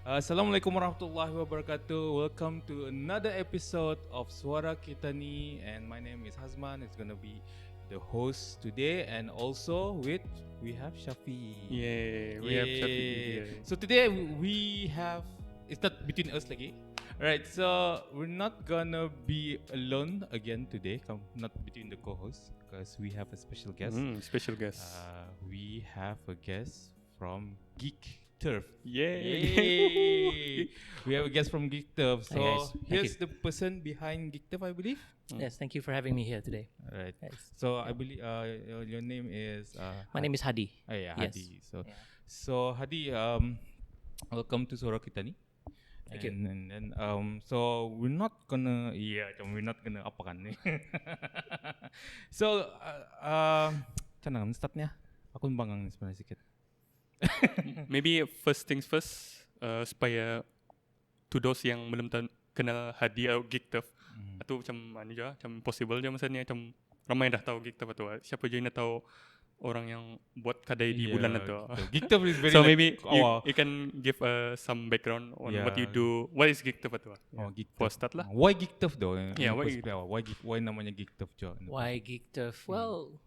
Assalamualaikum warahmatullahi wabarakatuh. Welcome to another episode of Suara Kita Ni, and my name is Hazman. It's gonna be the host today, and also we have Shafi. Yeah, we have Shafi here. So today we have, it's not between us lagi. Alright, so we're not gonna be alone again today. Not between the co-hosts, because we have a special guest. Special guest. We have a guest from Geekturf. Yay! We have a guest from Geekturf. So Hi guys. here's the person behind Geekturf, I believe. Yes, thank you for having me here today. Right. Yes. So I believe your name is. My name is Haadi. Yeah, Yes. Haadi. Yeah. So Haadi, welcome to Suara Kita Ni. Thank you. And so we're not gonna apa kan ni. So canang start niya. Aku bangang ni sebenarnya sikit. Maybe first things first, supaya to those yang belum kenal Haadi atau Geekturf, atau macam mana je, macam possible je maksudnya, macam ramai dah tahu Geekturf atau siapa je yang dah tahu orang yang buat kedai di bulan itu. Geekturf is very So like maybe you can give some background on what you do. What is Geekturf atau? Geekturf. For start lah. Why Geekturf though? Yeah, why namanya Geekturf jo? Why Geekturf? Well,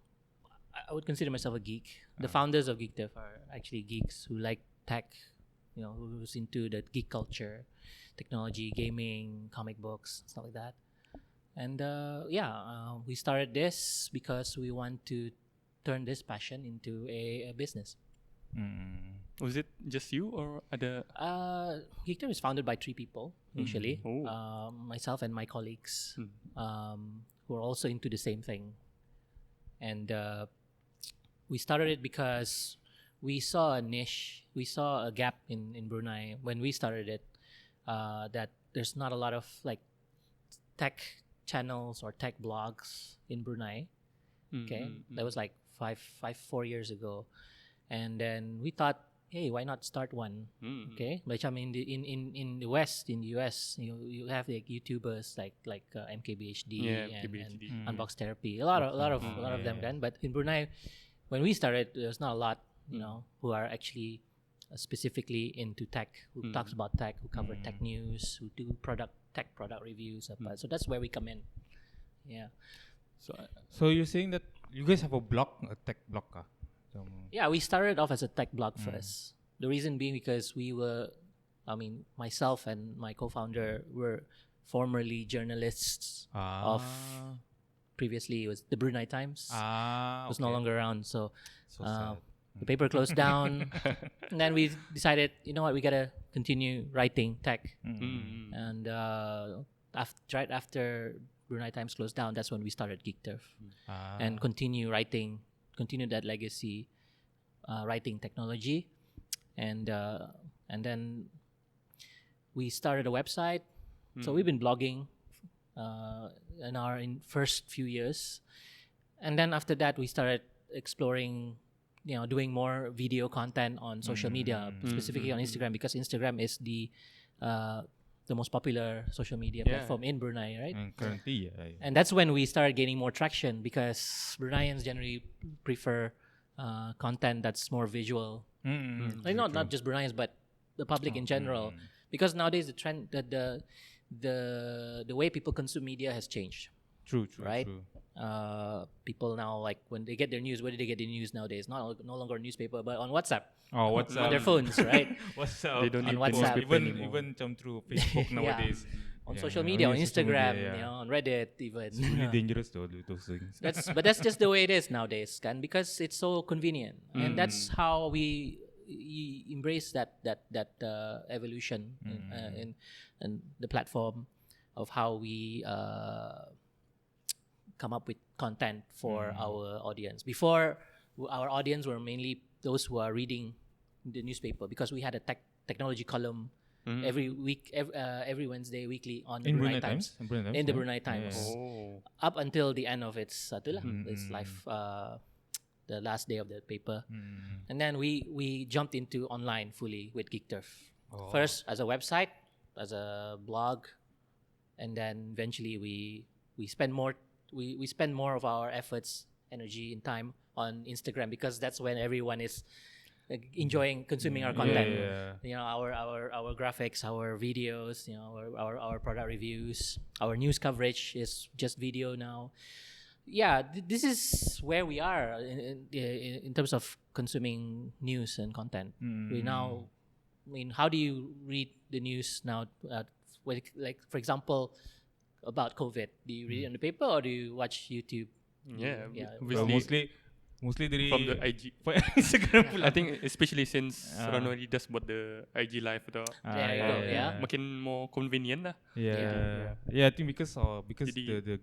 I would consider myself a geek. The founders of Geekturf are actually geeks who like tech, who's into the geek culture, technology, gaming, comic books, stuff like that. And we started this because we want to turn this passion into a business. Was it just you or other? Geekturf is founded by 3 people initially. Oh. Myself and my colleagues who are also into the same thing. And we started it because we saw a niche, we saw a gap in Brunei when we started it, that there's not a lot of like tech channels or tech blogs in Brunei. Okay, that was like 4 years ago, and then we thought, hey, why not start one? Okay, but I mean in the West, in the US, you have like YouTubers like MKBHD and Unbox Therapy, a lot of them then. But in Brunei, when we started, there's not a lot, who are actually specifically into tech, who talks about tech, who cover tech news, who do tech product reviews. So that's where we come in. Yeah. So you're saying that you guys have a blog, a tech blog, ka? Yeah, we started off as a tech blog first. The reason being because myself and my co-founder were formerly journalists of, previously it was the Brunei Times. It was no longer around, so sad. the paper closed down. And then we decided, you know what, we gotta continue writing tech. And right after Brunei Times closed down, that's when we started Geekturf and continue that legacy, writing technology, and then we started a website. So we've been blogging in our first few years, and then after that we started exploring, doing more video content on social media, specifically on Instagram, because Instagram is the most popular social media platform in Brunei, right? And currently, And that's when we started gaining more traction, because Bruneians generally prefer content that's more visual. Like not just Bruneians, but the public in general. Because nowadays the trend, the way people consume media has changed. True. Right? People now, like, when they get their news, where do they get their news nowadays? No longer a newspaper, but on WhatsApp. WhatsApp. On their phones, right? WhatsApp. They don't On need WhatsApp. Even through Facebook nowadays. On social media, on social Instagram, media, on Reddit, even. It's really dangerous though, those things. But that's just the way it is nowadays, kan? Because it's so convenient, and that's how we embrace that evolution in the platform of how we come up with content for our audience. Before, our audience were mainly those who are reading the newspaper, because we had a technology column every week, every Wednesday, weekly on the Brunei Times. In the Brunei Times. Oh. Up until the end of its life, the last day of the paper. And then we jumped into online fully with Geekturf. First as a website, as a blog, and then eventually we spend more of our efforts, energy, and time on Instagram, because that's when everyone is like enjoying consuming our content. Yeah. You know, our graphics, our videos, you know, our product reviews, our news coverage is just video now. Yeah, this is where we are in terms of consuming news and content. We now, I mean, how do you read the news now? Like, for example, about COVID, do you read it on the paper or do you watch YouTube? Yeah, Well, obviously mostly dari from the IG. Instagram pula. I think especially since Rano already does buat the IG live atau There you go, yeah. makin more convenient lah. Yeah, I think because Jadi-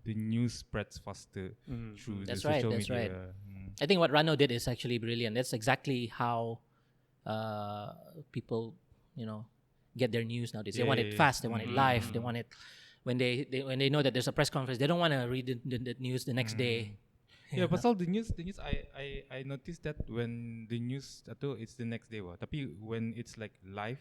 the news spreads faster through That's the right, social that's media. right. I think what Rano did is actually brilliant. That's exactly how people, you know, get their news nowadays. They want it fast. They want it live. They want it when they know that there's a press conference. They don't want to read the news the next day. Yeah, pasal the news I noticed that when the news atau it's the next day wah. Tapi when it's like live,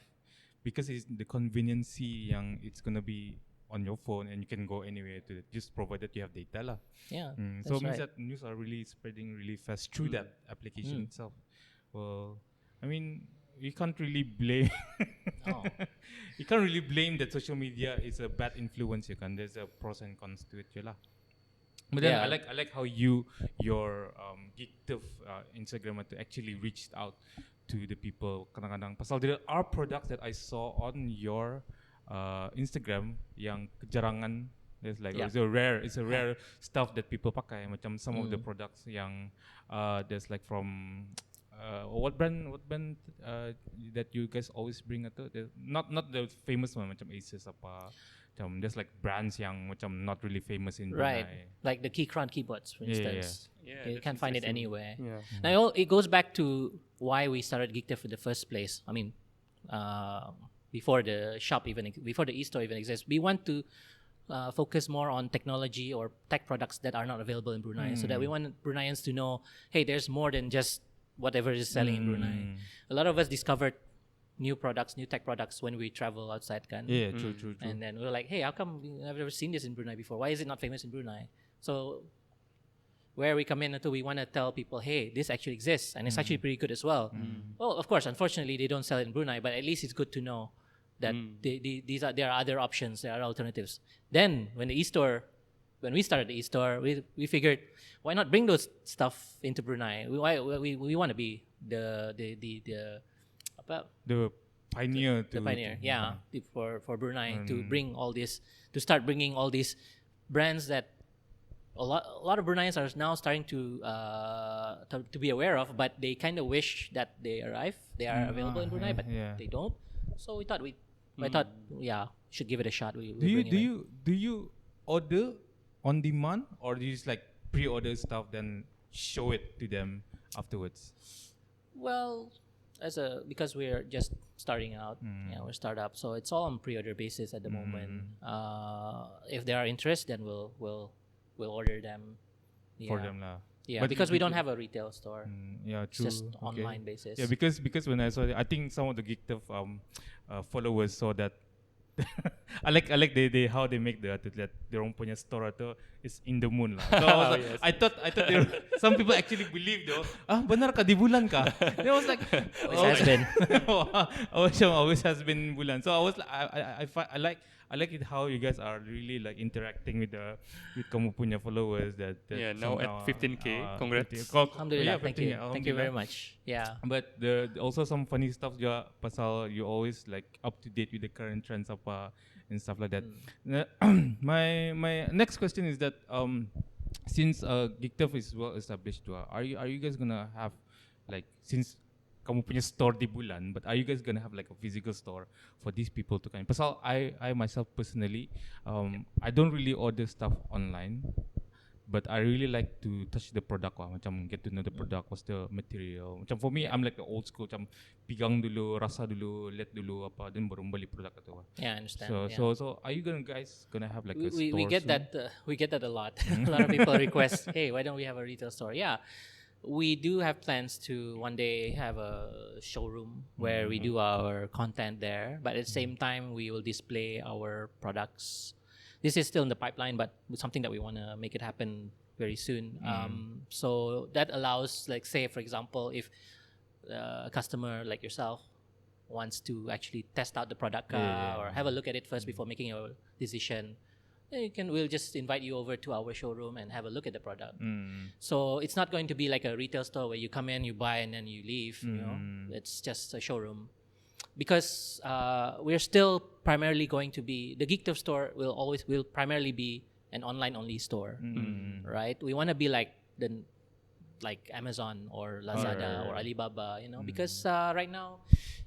because it's the conveniency yang it's gonna be on your phone and you can go anywhere to it, just provided you have data lah. Yeah, So that's it means right. that news are really spreading really fast through that application itself. Well, I mean, you can't really blame Oh. you can't really blame that social media is a bad influence. You can. There's a pros and cons to it je lah. But then Yeah. I like how your Geekturf Instagram to actually reached out to the people. Kadang-kadang pasal there are products that I saw on your Instagram yang kejarangan. There's like Yeah. it's a rare stuff that people pakai. Macam some of the products yang there's like from what brand that you guys always bring atau not the famous one macam Asus apa. There's like brands yang macam not really famous in Right, Brunei. like the Keychron keyboards, for instance. Yeah, You that's can't find it interesting. anywhere. Yeah. Now it goes back to why we started Geekturf in the first place. I mean, before the shop before the e-store even exists, we want to focus more on technology or tech products that are not available in Brunei, so that we want Bruneians to know, hey, there's more than just whatever is selling in Brunei. A lot of us discovered new tech products when we travel outside, kan? Yeah, true. And then we were like, hey, how come I've never seen this in Brunei before? Why is it not famous in Brunei? So where we come in until we want to tell people, hey, this actually exists and it's actually pretty good as well. Well, of course, unfortunately, they don't sell it in Brunei, but at least it's good to know that there are other options, there are alternatives. Then when we started the e-store, we figured, why not bring those stuff into Brunei? We want to be the pioneer the pioneer, for Brunei to bring all this, to start bringing all these brands that a lot of Bruneians are now starting to be aware of, but they kind of wish that they are available in Brunei, but they don't. So I thought, should give it a shot. Do you order on demand or do you just like pre-order stuff then show it to them afterwards? Well, because we're just starting out, we're startup, so it's all on pre-order basis at the moment. If there are interest, then we'll order them For them lah. Yeah, But because you- we don't have a retail store. Yeah, It's true. just Okay. online basis. Yeah, because when I saw it, I think some of the Geekturf followers saw that. I like they how they make that their own punya store atau is in the moon lah. So I was like, Yes. I thought some people actually believe though. Benar kah di bulan kah? Then I was like, Always has been. always has been bulan. So I was like, I like it how you guys are really like interacting with kamu punya followers that Yeah, now at somehow, 15K, congrats. Alhamdulillah, thank you. Thank you very alhamdulillah. much. Yeah. But also some funny stuff juga pasal you always like up to date with the current trends apa and stuff like that. My next question is that since Geekturf is well established, are you guys gonna have like since kamu punya store di bulan, but are you guys gonna have like a physical store for these people to kind? Pasal I myself personally, I don't really order stuff online. But I really like to touch the product lah, macam get to know the product, what's the material. Macam for me, I'm like the old school, macam pegang dulu, rasa dulu, lihat dulu apa, then baru beli produk itu. Yeah, I understand. So are you guys gonna have like a we store get soon? that we get that a lot. A lot of people request, hey, why don't we have a retail store? Yeah, we do have plans to one day have a showroom where we do our content there, but at the same time we will display our products. This is still in the pipeline, but it's something that we want to make it happen very soon. So that allows, like, say for example, if a customer like yourself wants to actually test out the product Yeah. or have a look at it first before making your decision, then we'll just invite you over to our showroom and have a look at the product. So it's not going to be like a retail store where you come in, you buy, and then you leave. You know, it's just a showroom. Because we're still primarily going to be the Geekturf store will primarily be an online only store, right? We want to be like Amazon or Lazada or Alibaba, you know, because right now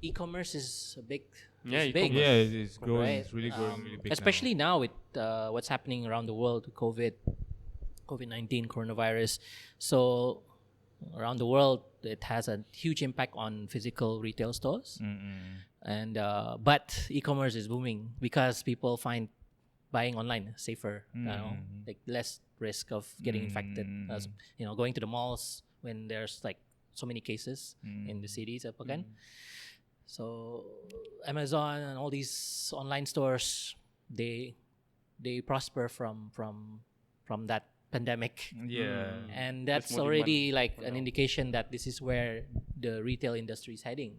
e-commerce is big. It's big. Yeah, it's growing. Right. It's really growing really big. Especially now with what's happening around the world, COVID-19, coronavirus. So around the world, it has a huge impact on physical retail stores. And but e-commerce is booming because people find buying online safer, you know, like less risk of getting infected. As, you know, going to the malls when there's like so many cases in the cities of Pekan. So Amazon and all these online stores, they prosper from that pandemic. And that's more already demand like for an now. indication that this is where the retail industry is heading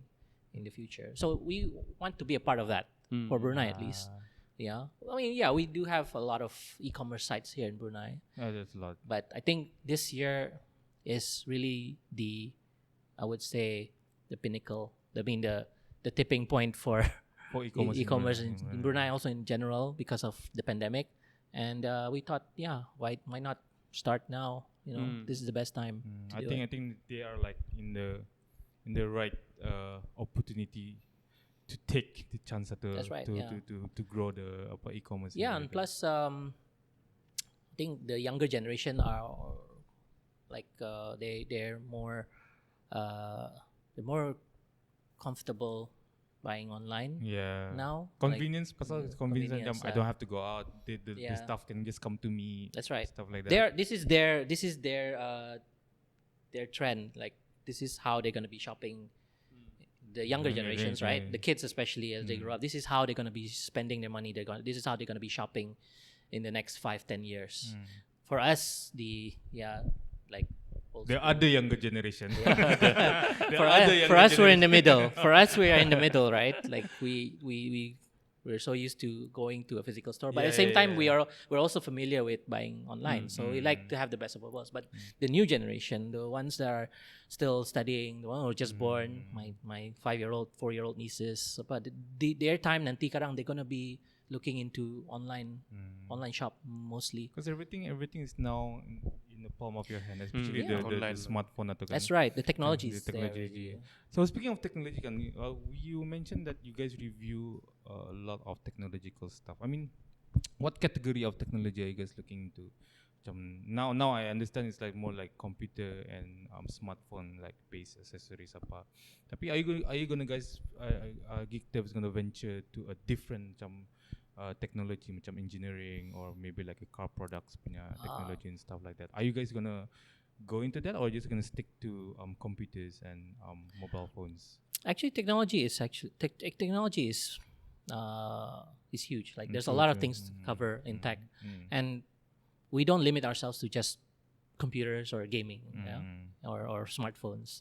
in the future. So we want to be a part of that for Brunei at least. Yeah, I mean, yeah, we do have a lot of e-commerce sites here in Brunei, Yeah, there's a lot. but I think this year is really I would say, the pinnacle. I mean, the tipping point for For e-commerce, e-commerce in Brunei, also in general, because of the pandemic. And we thought, yeah, why not start now? You know, this is the best time. I think they are like in the right opportunity to take the chance That's right, to grow the e-commerce. Yeah, and plus, I think the younger generation are like they're more comfortable buying online now. Convenience, pasal it's convenience. convenience, I don't have to go out. The Yeah. stuff can just come to me. That's right. Stuff like that. This is their trend. Like, this is how they're gonna be shopping. The younger generations, right? The kids, especially as they grow up, this is how they're gonna be spending their money. This is how they're gonna be shopping in the next 5-10 years. For us, like old The school. other younger generation. For us, we're in the middle. For us, we are in the middle, right? Like we're so used to going to a physical store, but at the same time, we're also familiar with buying online. So we like to have the best of both worlds. But the new generation, the ones that are still studying, the one who are just born, my 5-year-old, 4-year-old nieces, but their time nanti karang they're gonna be looking into online shop mostly. Because everything is now in the palm of your hand, especially the Online. smartphone. That's right. The technology The is technology. there. So speaking of technology, you mentioned that you guys review a lot of technological stuff. I mean, what category of technology are you guys looking into? Now I understand it's like more like computer and smartphone like based accessories apa. Tapi are you gonna guys Geekturf is gonna venture to a different technology macam engineering or maybe like a car products punya technology and stuff like that? Are you guys gonna go into that or just gonna stick to computers and mobile phones? Actually, technology is huge. Like, there's a lot of things to cover in tech, and we don't limit ourselves to just computers or gaming, or smartphones.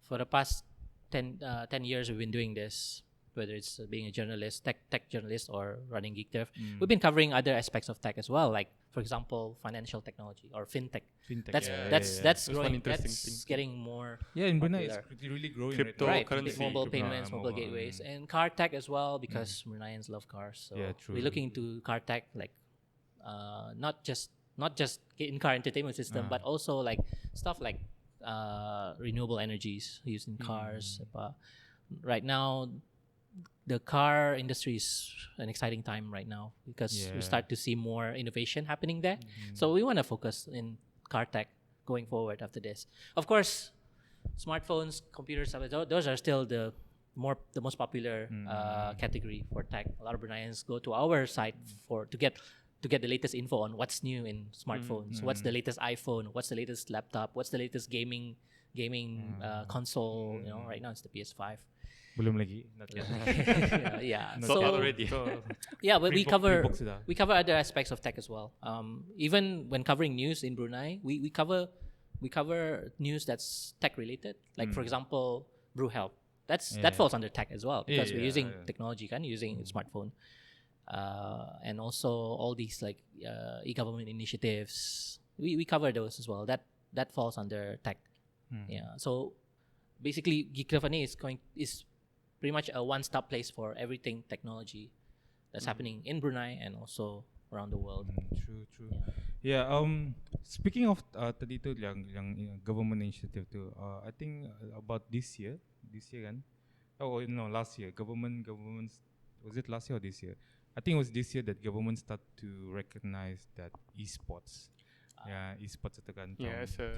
For the past 10 years, we've been doing this. Whether it's being a journalist, tech journalist, or running Geekturf, we've been covering other aspects of tech as well. Like, for example, financial technology or fintech. That's growing. interesting That's thing. getting more. Yeah, in Brunei popular. it's really growing Crypto right now. currency. Mobile Crypto. payments, mobile gateways, and car tech as well, because Bruneians love cars. So Yeah, true. we're looking into car tech, like not just in-car entertainment system, but also like stuff like renewable energies used in cars. Right now, the car industry is an exciting time right now because we start to see more innovation happening there. So we want to focus in car tech going forward after this. Of course, smartphones, computers, those are still the most popular category for tech. A lot of Bruneians go to our site to get the latest info on what's new in smartphones, what's the latest iPhone, what's the latest laptop, what's the latest gaming console. You know, right now it's the PS5. Belum lagi. Not yet. Yeah. Not yet already. Yeah, but we cover Pre-book sudah. other aspects of tech as well. Even when covering news in Brunei, we cover news that's tech related. Like, for example, BrewHelp. That falls under tech as well because we're using yeah. technology, using smartphone, and also all these like e-government initiatives. We cover those as well. That falls under tech. Yeah. So basically, Geekturf is pretty much a one-stop place for everything technology that's happening in Brunei and also around the world. True. Yeah. Speaking of tadi tu yang government initiative tu, I think about this year kan? Oh no, last year. Government was it last year or this year? I think it was this year that government start to recognize that esports. Esports itu kan. Yeah, it's a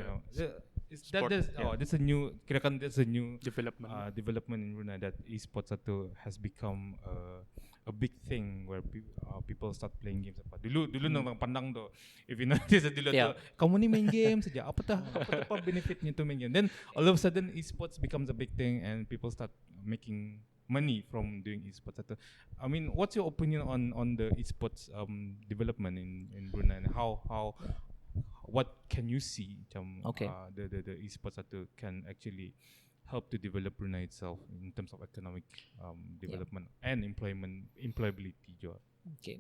That's a new development in Brunei that esports itu has become a big thing where people start playing games apa. Dulu orang pandang tu, if you notice dulu tu, kamu ni main game saja, apa benefitnya tu main game. Then all of a sudden esports becomes a big thing and people start making money from doing esports. I mean, what's your opinion on the esports development in Brunei and how what can you see the esports can actually help to develop Brunei itself in terms of economic development and employability juga. Okay,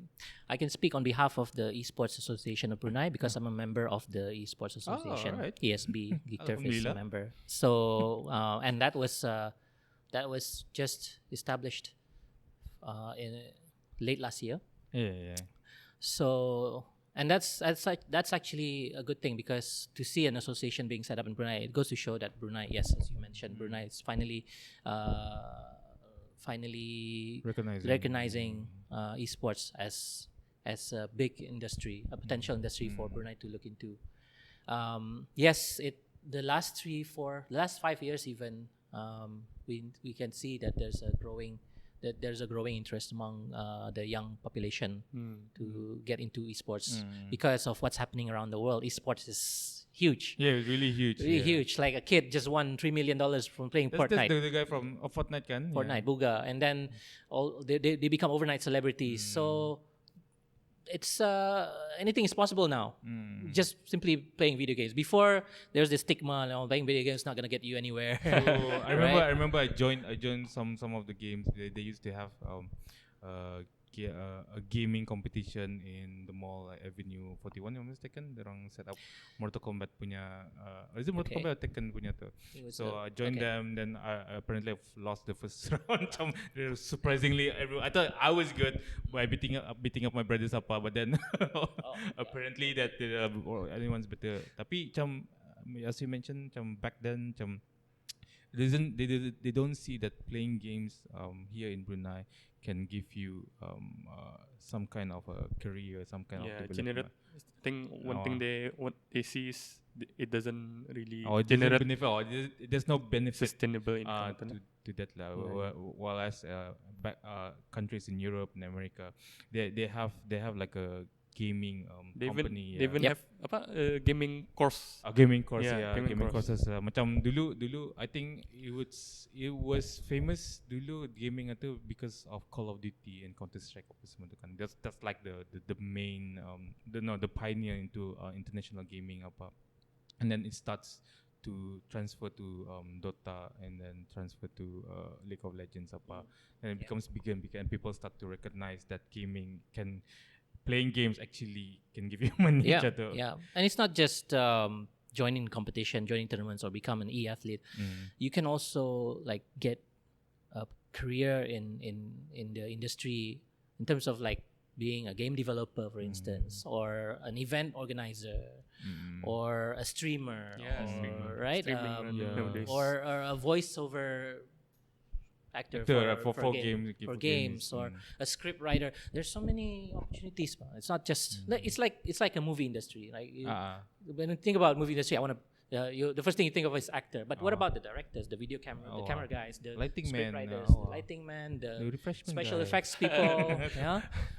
I can speak on behalf of the Esports Association of Brunei because I'm a member of the Esports Association. Right. ESB, Geekturf is a member. So and that was just established in late last year. Yeah. So and that's actually a good thing because to see an association being set up in Brunei, it goes to show that Brunei, yes, as you mentioned, Brunei is finally recognizing esports as a big industry, a potential industry for Brunei to look into. Yes, the last 5 years even, we can see that there's a growing interest among the young population to get into esports because of what's happening around the world. Esports is huge. Yeah, it's really huge. Really huge. Like a kid just won $3 million from playing Fortnite. That's the guy from Fortnite kan? Fortnite, Buga. And then they become overnight celebrities. So it's anything is possible now. Just simply playing video games. Before there's this stigma, playing video games is not gonna get you anywhere. I remember I joined some of the games. They used to have a gaming competition in the mall, like Avenue 41 if I'm mistaken. Orang set up Mortal Kombat punya is it Mortal Kombat or Tekken punya tu. So I joined them, then I apparently I've lost the first round. Surprisingly, I thought I was good by beating up my brothers apa, but then apparently that anyone's better. Tapi as you mentioned, back then they don't see that playing games here in Brunei can give you some kind of a career, some kind of development. I think one thing what they see is it doesn't really generate benefit. There's no benefit sustainable income to that level. While as countries in Europe and America, they have like a gaming company. They even have gaming course. Gaming courses. Macam dulu I think it was famous dulu gaming itu because of Call of Duty and Counter Strike apa semua tu kan. That's like the main the pioneer into international gaming apa. And then it starts to transfer to Dota and then transfer to League of Legends apa. And it becomes bigger and bigger and people start to recognize that playing games actually can give you money. Yeah. And it's not just joining competition, joining tournaments, or become an e-athlete. You can also like get a career in the industry in terms of like being a game developer, for instance, or an event organizer, or a streamer, right? Or a voiceover actor for games or a script writer. There's so many opportunities. It's not just it's like a movie industry. Like when you think about movie industry, I want to. The first thing you think of is actor, but what about the directors, the video camera, the camera guys, the lighting script man, writers, the lighting man, the special effects people?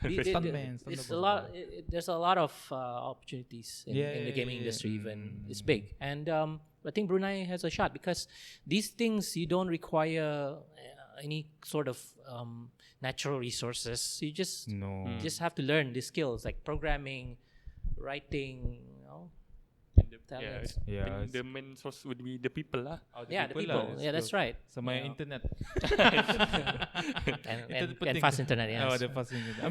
It's a lot. There's a lot of opportunities in the gaming industry. Even it's big, and I think Brunei has a shot because these things you don't require any sort of natural resources. You just have to learn these skills like programming, writing, talents. Yeah, the main source would be the people lah. Yeah, the people. Yeah, that's right. Sama You know. internet. And fast internet. Yes. Oh, the fast internet.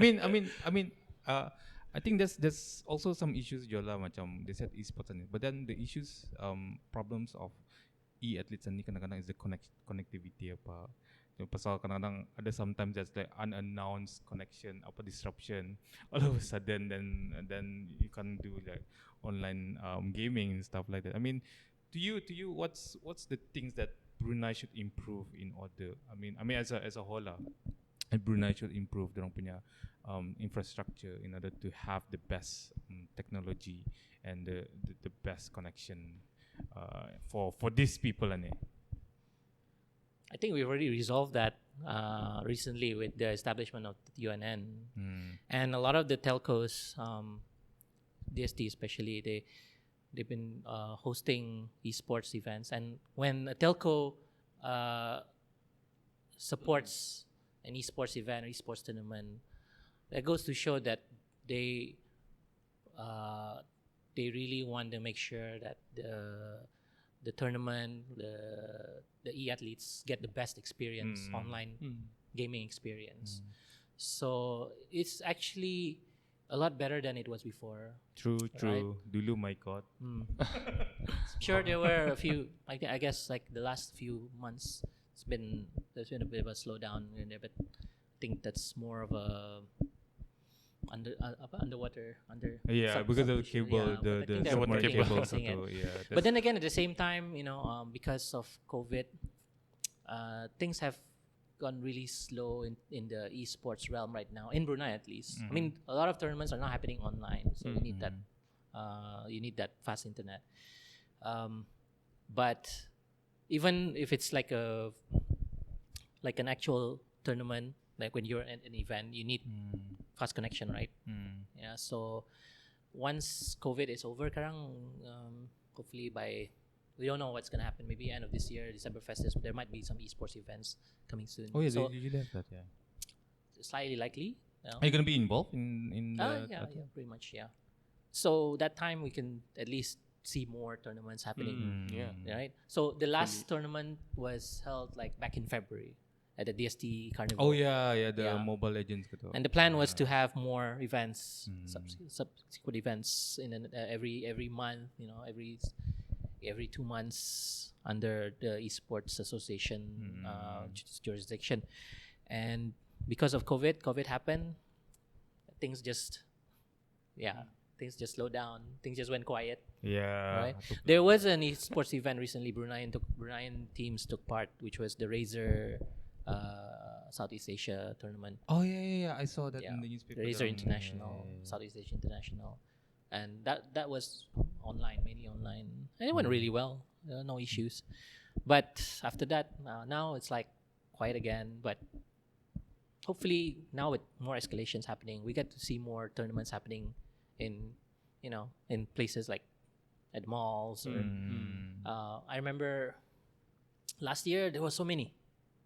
I think there's also some issues Jola macam they said esports and but then the issues problems of e-athletes ni kadang-kadang is the connectivity apa. Pasal kadang-kadang ada sometimes there's like unannounced connection apa disruption all of a sudden then you can't do like online gaming and stuff like that. I mean, to you what's the things that Brunei should improve in order? I mean as a whole lah, Brunei should improve dorang punya infrastructure in order to have the best technology and the best connection for these people lah ni. I think we've already resolved that recently with the establishment of the UNN, and a lot of the telcos, DST especially, they've been hosting esports events, and when a telco supports an esports event or esports tournament, that goes to show that they really want to make sure that the tournament, the e-athletes get the best experience, online gaming experience. So it's actually a lot better than it was before. True. Right? Dulu my god. Sure, there were a few. I guess like the last few months, there's been a bit of a slowdown in there, but I think that's more of a underwater because of the cable, but I think the they're submarine working on cables. fixing it. Yeah, But then again, at the same time, because of COVID, things have gone really slow in the esports realm right now, in Brunei at least. I mean, a lot of tournaments are not happening online, so you need that fast internet. But even if it's like an actual tournament, like when you're at an event, you need fast connection, right? Yeah. So once COVID is over, hopefully we don't know what's gonna happen. Maybe end of this year, December Fest, there might be some esports events coming soon. Oh yeah, so they usually have that. Yeah. slightly likely. Are you gonna be involved in the? Yeah, pretty much. Yeah. So that time we can at least see more tournaments happening. Right. So the last tournament was held like back in February at the DST Carnival. Oh yeah, the Mobile Legends gitu. And the plan was to have more events, subsequent events in every month. Every 2 months under the Esports Association jurisdiction. And because of COVID happened, things just slowed down. Things just went quiet. Yeah. Right. There was an esports event recently. Bruneian teams took part, which was the Razer Southeast Asia tournament. Oh yeah. I saw that in the newspaper. The Razer International, Southeast Asia International, and that was mainly online, and it went really well. No issues. But after that, now it's like quiet again. But hopefully now with more escalations happening, we get to see more tournaments happening in places like at malls or I remember last year there was so many.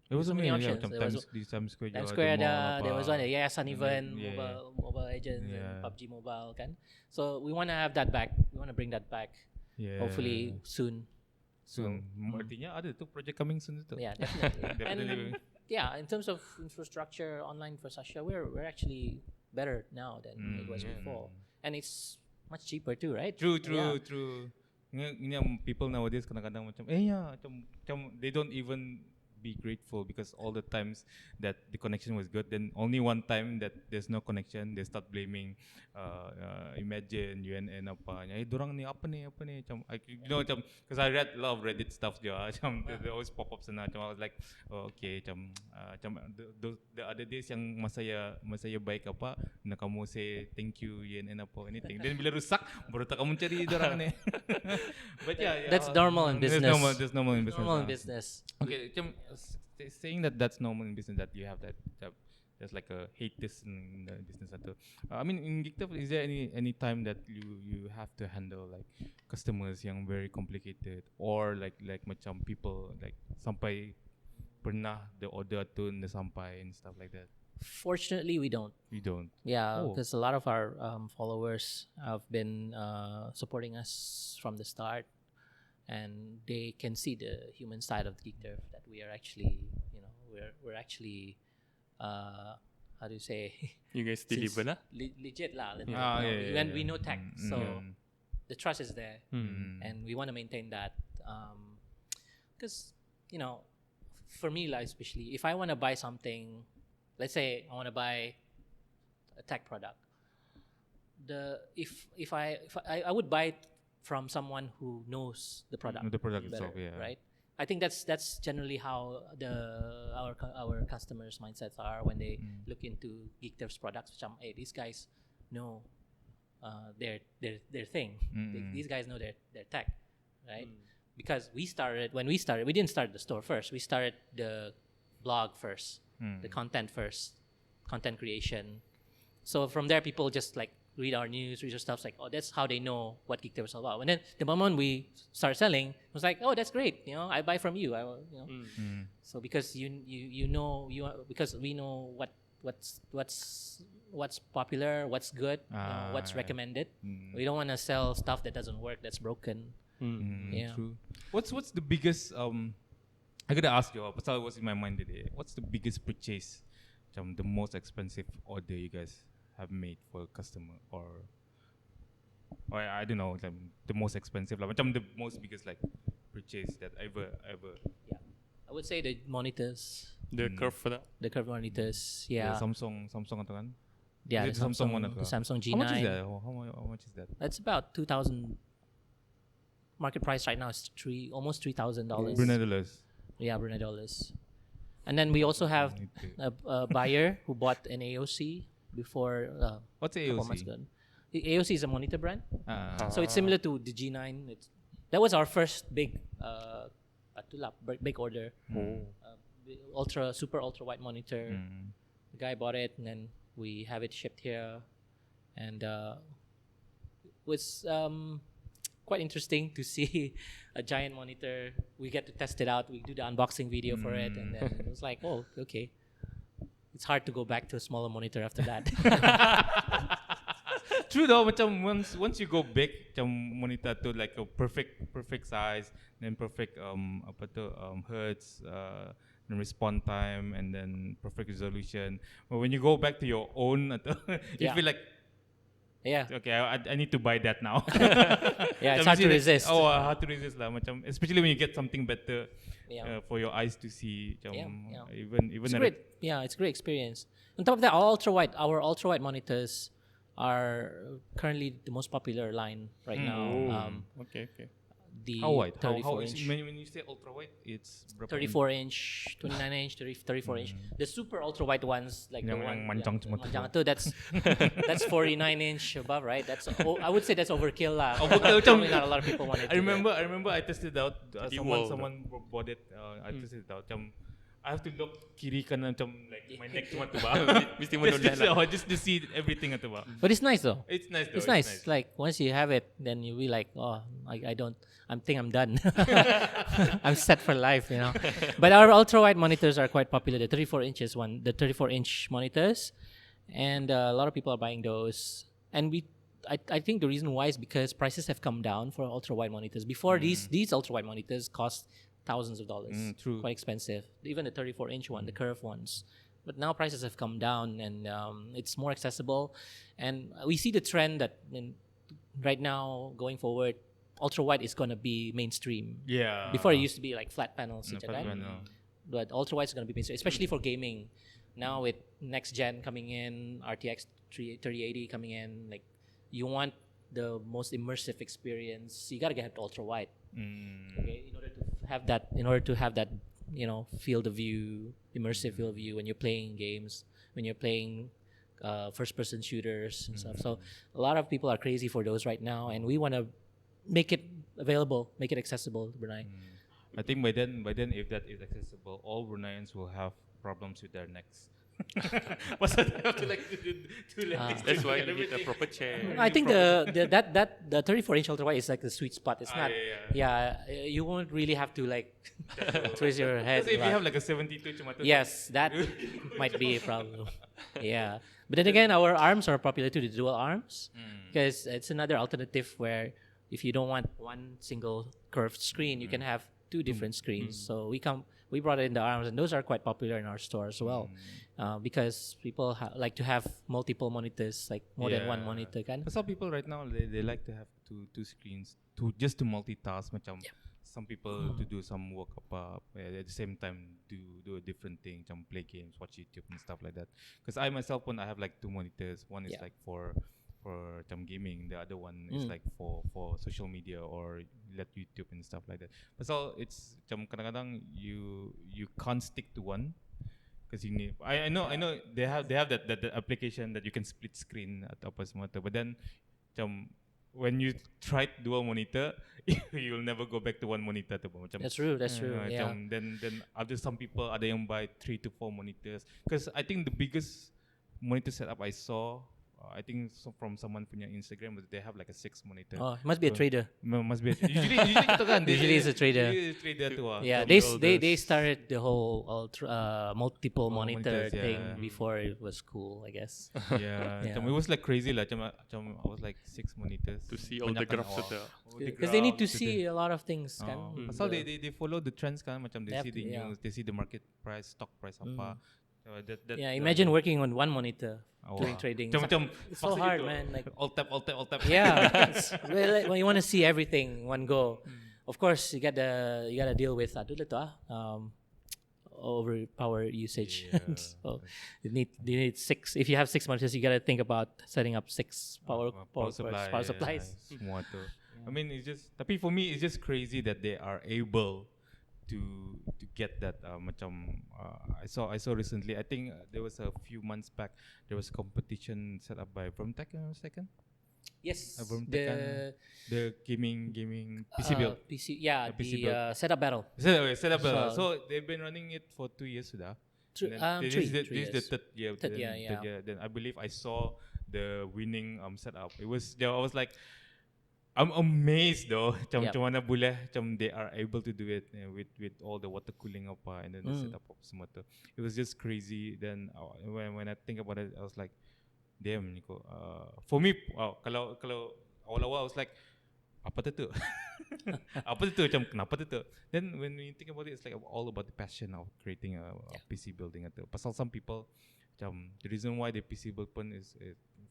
There was so many options. Times Square. Times Square there was one Sun event, Yeah. Mobile Legends, and PUBG Mobile kan. So we want to have that back. We want to bring that back. Yeah. Hopefully soon. Artinya ada tu project coming soon tu. Yeah, definitely. Definitely. And yeah, in terms of infrastructure, online infrastructure, we're actually better now than it was before, and it's much cheaper too, right? True. Yeah. Ini yang people nowadays kadang-kadang macam they don't even be grateful because all the times that the connection was good, then only one time that there's no connection, they start blaming Imagine, UNN apa. Dorang ni apa ni macam because I read a lot of Reddit stuff juga macam they always pop up sana macam I was like okay macam the other days yang masa ya baik apa nak kamu say thank you UNN apa anything, then bila rusak baru tak kamu cari dorang ni. But yeah, that's normal in business. That's normal in business. Normal in business. Okay, saying that's normal in business, that you have that there's like a haters in the business atau I mean in Geekturf, is there any time that you have to handle like customers yang very complicated or like macam people like sampai pernah the order tu sampai and stuff like that? Fortunately, we don't. You don't. Yeah, Oh. because a lot of our followers have been supporting us from the start, and they can see the human side of Geekturf, that we are actually, we're actually, how do you say? You guys Since deliver lah. legit lah. Ah, yeah, When yeah, we yeah. know tech, so the trust is there, and we want to maintain that. Because for me, like, especially if I want to buy something, let's say I want to buy a tech product, if I would buy it from someone who knows the product, The product better, itself, yeah. right? I think that's generally how our customers' mindsets are when they look into Geekturf's products. Which hey, these guys know their thing. These guys know their tech, right? Because when we started, we didn't start the store first. We started the blog first, the content first, content creation. So from there, people just like read our news, read our stuff. Like, oh, that's how they know what Geekturf is all about. And then the moment we start selling, it was like, oh, that's great. I buy from you. So because because we know what's popular, what's good, what's recommended. We don't want to sell stuff that doesn't work, that's broken. Yeah. True. What's the biggest I gotta ask you, pasal what's in my mind today. What's the biggest purchase, the most expensive order you guys have made for a customer, or I don't know, the most expensive, the most biggest purchase that ever. Yeah. I would say the monitors, The curve for that. the curved monitors. Yeah. The Samsung atau kan? Yeah, Is the it Samsung one Samsung, atau? the Samsung G9. How much is that? How much is that? That's about 2,000. Market price right now is almost $3,000. Brunei dollars. Yeah, Brunei dollars. And then we also have a buyer who bought an AOC before. What's a couple months AOC? ago. The AOC is a monitor brand, Ah. so it's similar to the G9. That was our first big big order. Super ultra wide monitor. The guy bought it, and then we have it shipped here, and it was quite interesting to see a giant monitor. We get to test it out. We do the unboxing video for it, and then it was like, oh, okay. It's hard to go back to a smaller monitor after that. True though, once you go big, monitor to like a perfect size, then perfect hertz, then response time, and then perfect resolution. But when you go back to your own, you Yeah. feel like, Yeah. okay, I need to buy that now. Yeah, it's hard to resist. Hard to resist lah. Especially when you get something better Yeah. for your eyes to see. Yeah. Even It's great. Yeah, it's a great experience. On top of that, our ultrawide monitors are currently the most popular line right now. Okay. The How wide? 34 inch. When you say ultra wide, it's berapa 34 inch, 29 inch, 34 inch. The super ultra wide ones, like the Yang one manjang cuma tu. manjang tu, that's 49 inch above, right? I would say that's overkill lah. Overkill, Probably not a lot of people want it. I remember I tested it out. wall. Someone bought it. I tested it out. I have to look kiri kanan like my neck cuma tu bah. Mesti menoleh lah. Just to see everything tu bah. But it's nice though. It's nice though. It's nice. Like once you have it, then you'll be like, oh, I think I'm done. I'm set for life, But our ultra-wide monitors are quite popular. The 34 inch monitors, and a lot of people are buying those. And I think the reason why is because prices have come down for ultra-wide monitors. Before these ultra-wide monitors cost thousands of dollars. True. Quite expensive. Even the 34 inch one, the curved ones. But now prices have come down, and it's more accessible. And we see the trend that right now, going forward, ultra wide is going to be mainstream. Yeah. Before it used to be like flat panels, Flat right? panel. But ultra wide is going to be mainstream, especially for gaming. Now with next gen coming in, RTX 3080 coming in, like you want the most immersive experience, you got to get ultra wide. Okay, in order to have that, field of view, immersive field of view when you're playing games, when you're playing first-person shooters and stuff. So a lot of people are crazy for those right now, and we want to make it available, make it accessible to Brunei. I think by then, if that is accessible, all Bruneians will have problems with their necks. Pasal they have to like to let these That's two why together you need a everything. proper chair. I think the 34-inch ultrawide is like the sweet spot. It's not. yeah. You won't really have to like twist your head. Because if a you lot. have like a 72 cuma tu, Yes, that might be a problem. Yeah, but then again, our arms are popular too, the dual arms, because it's another alternative where if you don't want one single curved screen, you can have two different screens. So we brought it in the arms, and those are quite popular in our store as well, because people like to have multiple monitors, like more than one monitor, kan? But some people right now they like to have two screens to just to multitask macam. Some people to do some work at the same time do a different thing, macam play games, watch YouTube and stuff like that. Because I myself I have like two monitors. One is like for gaming, the other one is like for social media or let YouTube and stuff like that. But so it's kadang-kadang you can't stick to one because you need. I know they have that application that you can split screen atau apa semua tu. But then when you try dual monitor, you'll never go back to one monitor tu. That's true. Yeah. Then after some people ada yang buy 3 to 4 monitors because I think the biggest monitor setup I saw I think from someone punya Instagram was they have like a 6 monitor. Oh, it must be a trader. Must be usually gitu kan. Usually it's a trader. Trader tu. Yeah, they started the whole multiple monitor monitors, thing yeah. before it was cool, I guess. Yeah, Yeah. it was like crazy lah. I was like 6 monitors To see all the Banyakkan graphs awak. ada. Because they need to see a lot of things, kan? Pasal they follow the trends kan. Macam they They see have the to, yeah. news, they see the market price, stock price apa. Yeah, imagine working on one monitor doing trading. Macam It's so hard, man. Like, all tap. yeah, it's really like when you want to see everything in one go. Of course, you gotta deal with overpower usage. Yeah. So you need 6. If you have 6 monitors, you gotta think about setting up 6 power supplies. Semua tu. I mean, it's just. Tapi for me, it's just crazy that they are able to get that I saw recently. I think there was a few months back. There was a competition set up by Brunei, second. Yes, The gaming PC build. PC, yeah, PC the build. setup battle. Setup battle. So they've been running it for 2 years sudah. Three This is the years. third year. Third year, yeah. Then I believe I saw the winning setup. I was like, I'm amazed though. Macam mana boleh they are able to do it with all the water cooling apa and then the setup apa semua tu. It was just crazy. Then when I think about it, I was like, damn Nico. For me, kalau awal-awal I was like, apa tu? Apa tu? Macam kenapa tu? Then when you think about it, it's like all about the passion of creating a PC building tu. Pasal some people, the reason why the PC build pun is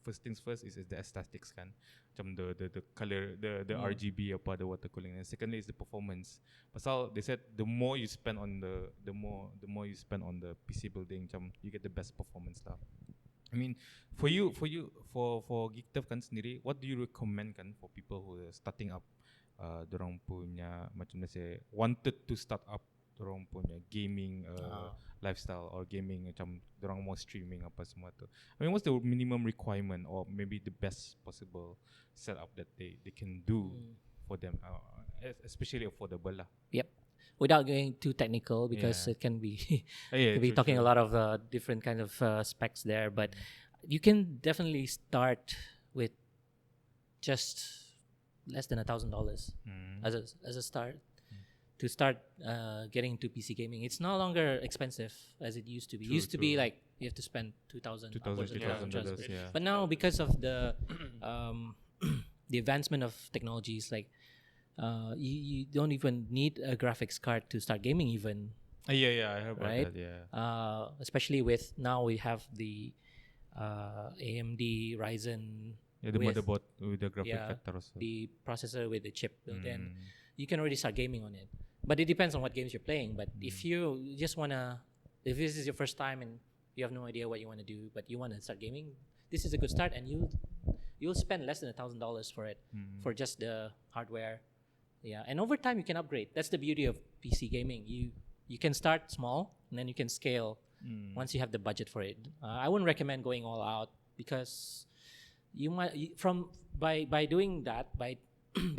first things first is the aesthetics kan. Macam the color, the RGB apa, the water cooling. And secondly is the performance. Pasal they said the more you spend on the more you spend on the PC building, you get the best performance lah. I mean, for Geekturf kan sendiri, what do you recommend kan for people who are starting up, dorang punya macam say wanted to start up dorang punya gaming lifestyle or gaming macam dorang mau streaming apa semua tu. I mean, what's the minimum requirement or maybe the best possible setup that they can do for them, especially affordable lah. Yep. Without going too technical, because it can be talking a lot of different kind of specs there, but you can definitely start with just less than $1,000 as a start to start getting into PC gaming. It's no longer expensive as it used to be. It used to be like you have to spend $2,000. Yeah. But now, because of the the advancement of technologies, like you don't even need a graphics card to start gaming even. Yeah, I heard about right? that, yeah. Especially with now we have the AMD Ryzen. Yeah, the motherboard with the graphic factor also. The processor with the chip built in. You can already start gaming on it. But it depends on what games you're playing. But if you just wanna, if this is your first time and you have no idea what you want to do, but you want to start gaming, this is a good start, and you'll spend less than $1,000 for it, for just the hardware. Yeah, and over time you can upgrade. That's the beauty of PC gaming. You can start small and then you can scale once you have the budget for it. I wouldn't recommend going all out, because you might by doing that, by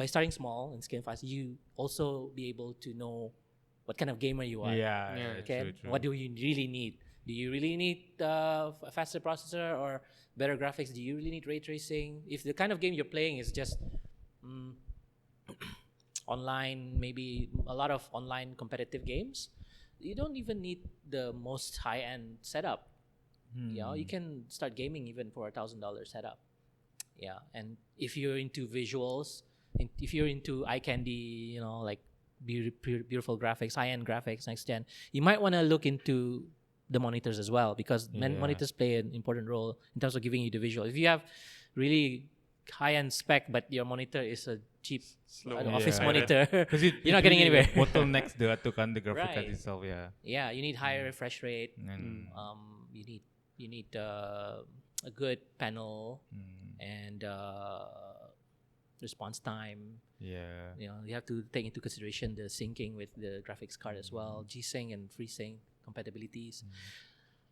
starting small and scaling fast, you also be able to know what kind of gamer you are. Yeah, Okay, true. what do you really need? Do you really need a faster processor or better graphics? Do you really need ray tracing? If the kind of game you're playing is just online, maybe a lot of online competitive games, you don't even need the most high-end setup. You know, you can start gaming even for $1,000 setup. Yeah, and if you're into visuals, if you're into eye candy, you know, like beautiful graphics, high-end graphics, next gen, you might want to look into the monitors as well, because monitors play an important role in terms of giving you the visual. If you have really high-end spec, but your monitor is a cheap office monitor, you're not getting anywhere. Bottlenecks the graphic card Right. itself. Yeah, you need higher refresh rate. And, You need a good panel and response time. yeah. You know, you have to take into consideration the syncing with the graphics card as well, G-Sync and FreeSync compatibilities.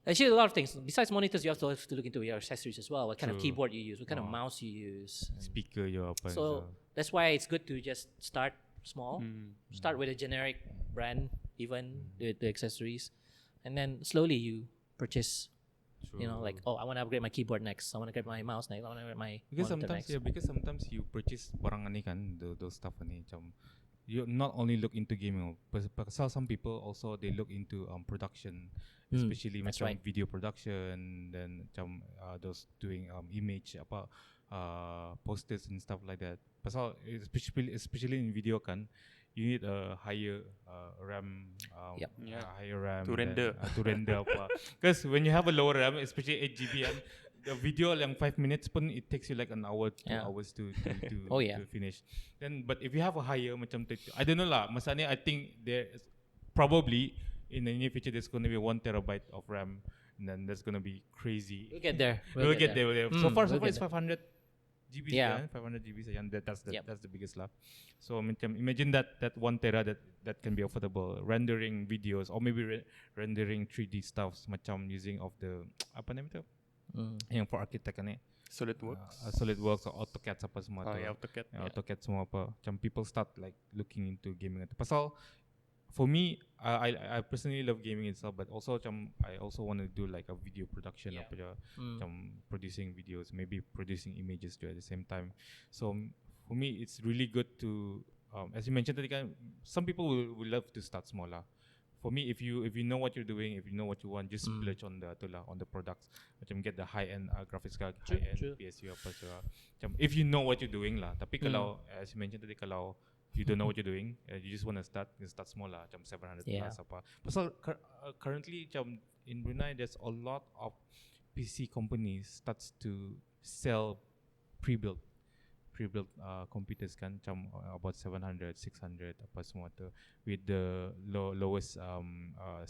Actually, a lot of things. Besides monitors, you also have to look into your accessories as well. What kind of keyboard you use, what kind of mouse you use. Speaker your apa. So that's why it's good to just start small. Start with a generic brand, even with the accessories, and then slowly you purchase. You know, like, oh, I want to upgrade my keyboard next. I want to get my mouse next. I want to get my because monitor sometimes next. because sometimes you purchase barang ni kan, those stuff ni macam you not only look into gaming, but some people also they look into production, especially that's macam right. video production, then macam those doing image apa posters and stuff like that. Pasal especially in video kan, you need a higher RAM, higher RAM To render. to render apa. Because when you have a lower RAM, especially 8 GB, the video yang 5 minutes pun it takes you like an hour, 2 hours to to finish. Then but if you have a higher macam I don't know lah. Masanya I think there probably in the near future there's going to be 1 terabyte of RAM, and then that's going to be crazy. We'll get there. We'll get there. So far we'll it's get 500 GB, 500 GB and that's the biggest lah. So imagine that 1 tera that can be affordable, rendering videos or maybe rendering 3D stuffs macam using of the apa nama tu? Yang for architect kan SolidWorks or AutoCAD apa semua tu. AutoCAD. AutoCAD semua apa. Macam people start like looking into gaming. Pasal for me, I personally love gaming itself, but also I also want to do like a video production apa je, producing videos, maybe producing images too at the same time. So for me, it's really good to, as you mentioned tadi kan, some people will love to start small lah. For me, if you know what you're doing, if you know what you want, just splurge on the products. Macam get the high-end graphics card, high-end PSU apa semua. Macam if you know what you're doing lah. Tapi kalau as you mentioned tadi, kalau you don't know what you're doing, you just want to start small lah, macam 700 plus apa. Pasal currently macam in Brunei there's a lot of PC companies starts to sell pre-built computers kan, macam about 700, 600 apa semua tu, with the lowest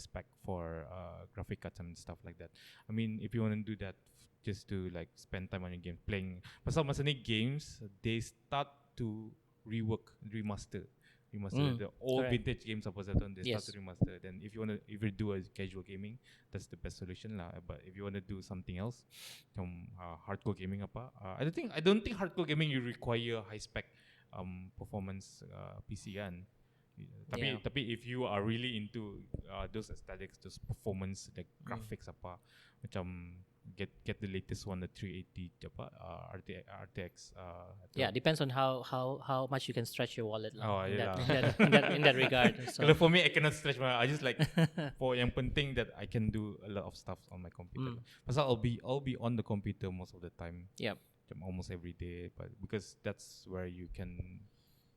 spec for graphic cards and stuff like that. I mean, if you want to do that just to like spend time on your game playing, pasal masa ni games they start to remaster the old vintage games apa satu, they start to remaster. Then if you do a casual gaming, that's the best solution lah. But if you want to do something else, hardcore gaming apa, I don't think hardcore gaming you require high spec performance PC kan. Tapi if you are really into those aesthetics, those performance like graphics apa, macam get the latest one, the 380 apa RTX. Depends on how much you can stretch your wallet lah, in that regard. So for me, I cannot stretch my. I just like for yang penting that I can do a lot of stuff on my computer. Pasal I'll be on the computer most of the time. Almost every day, but because that's where you can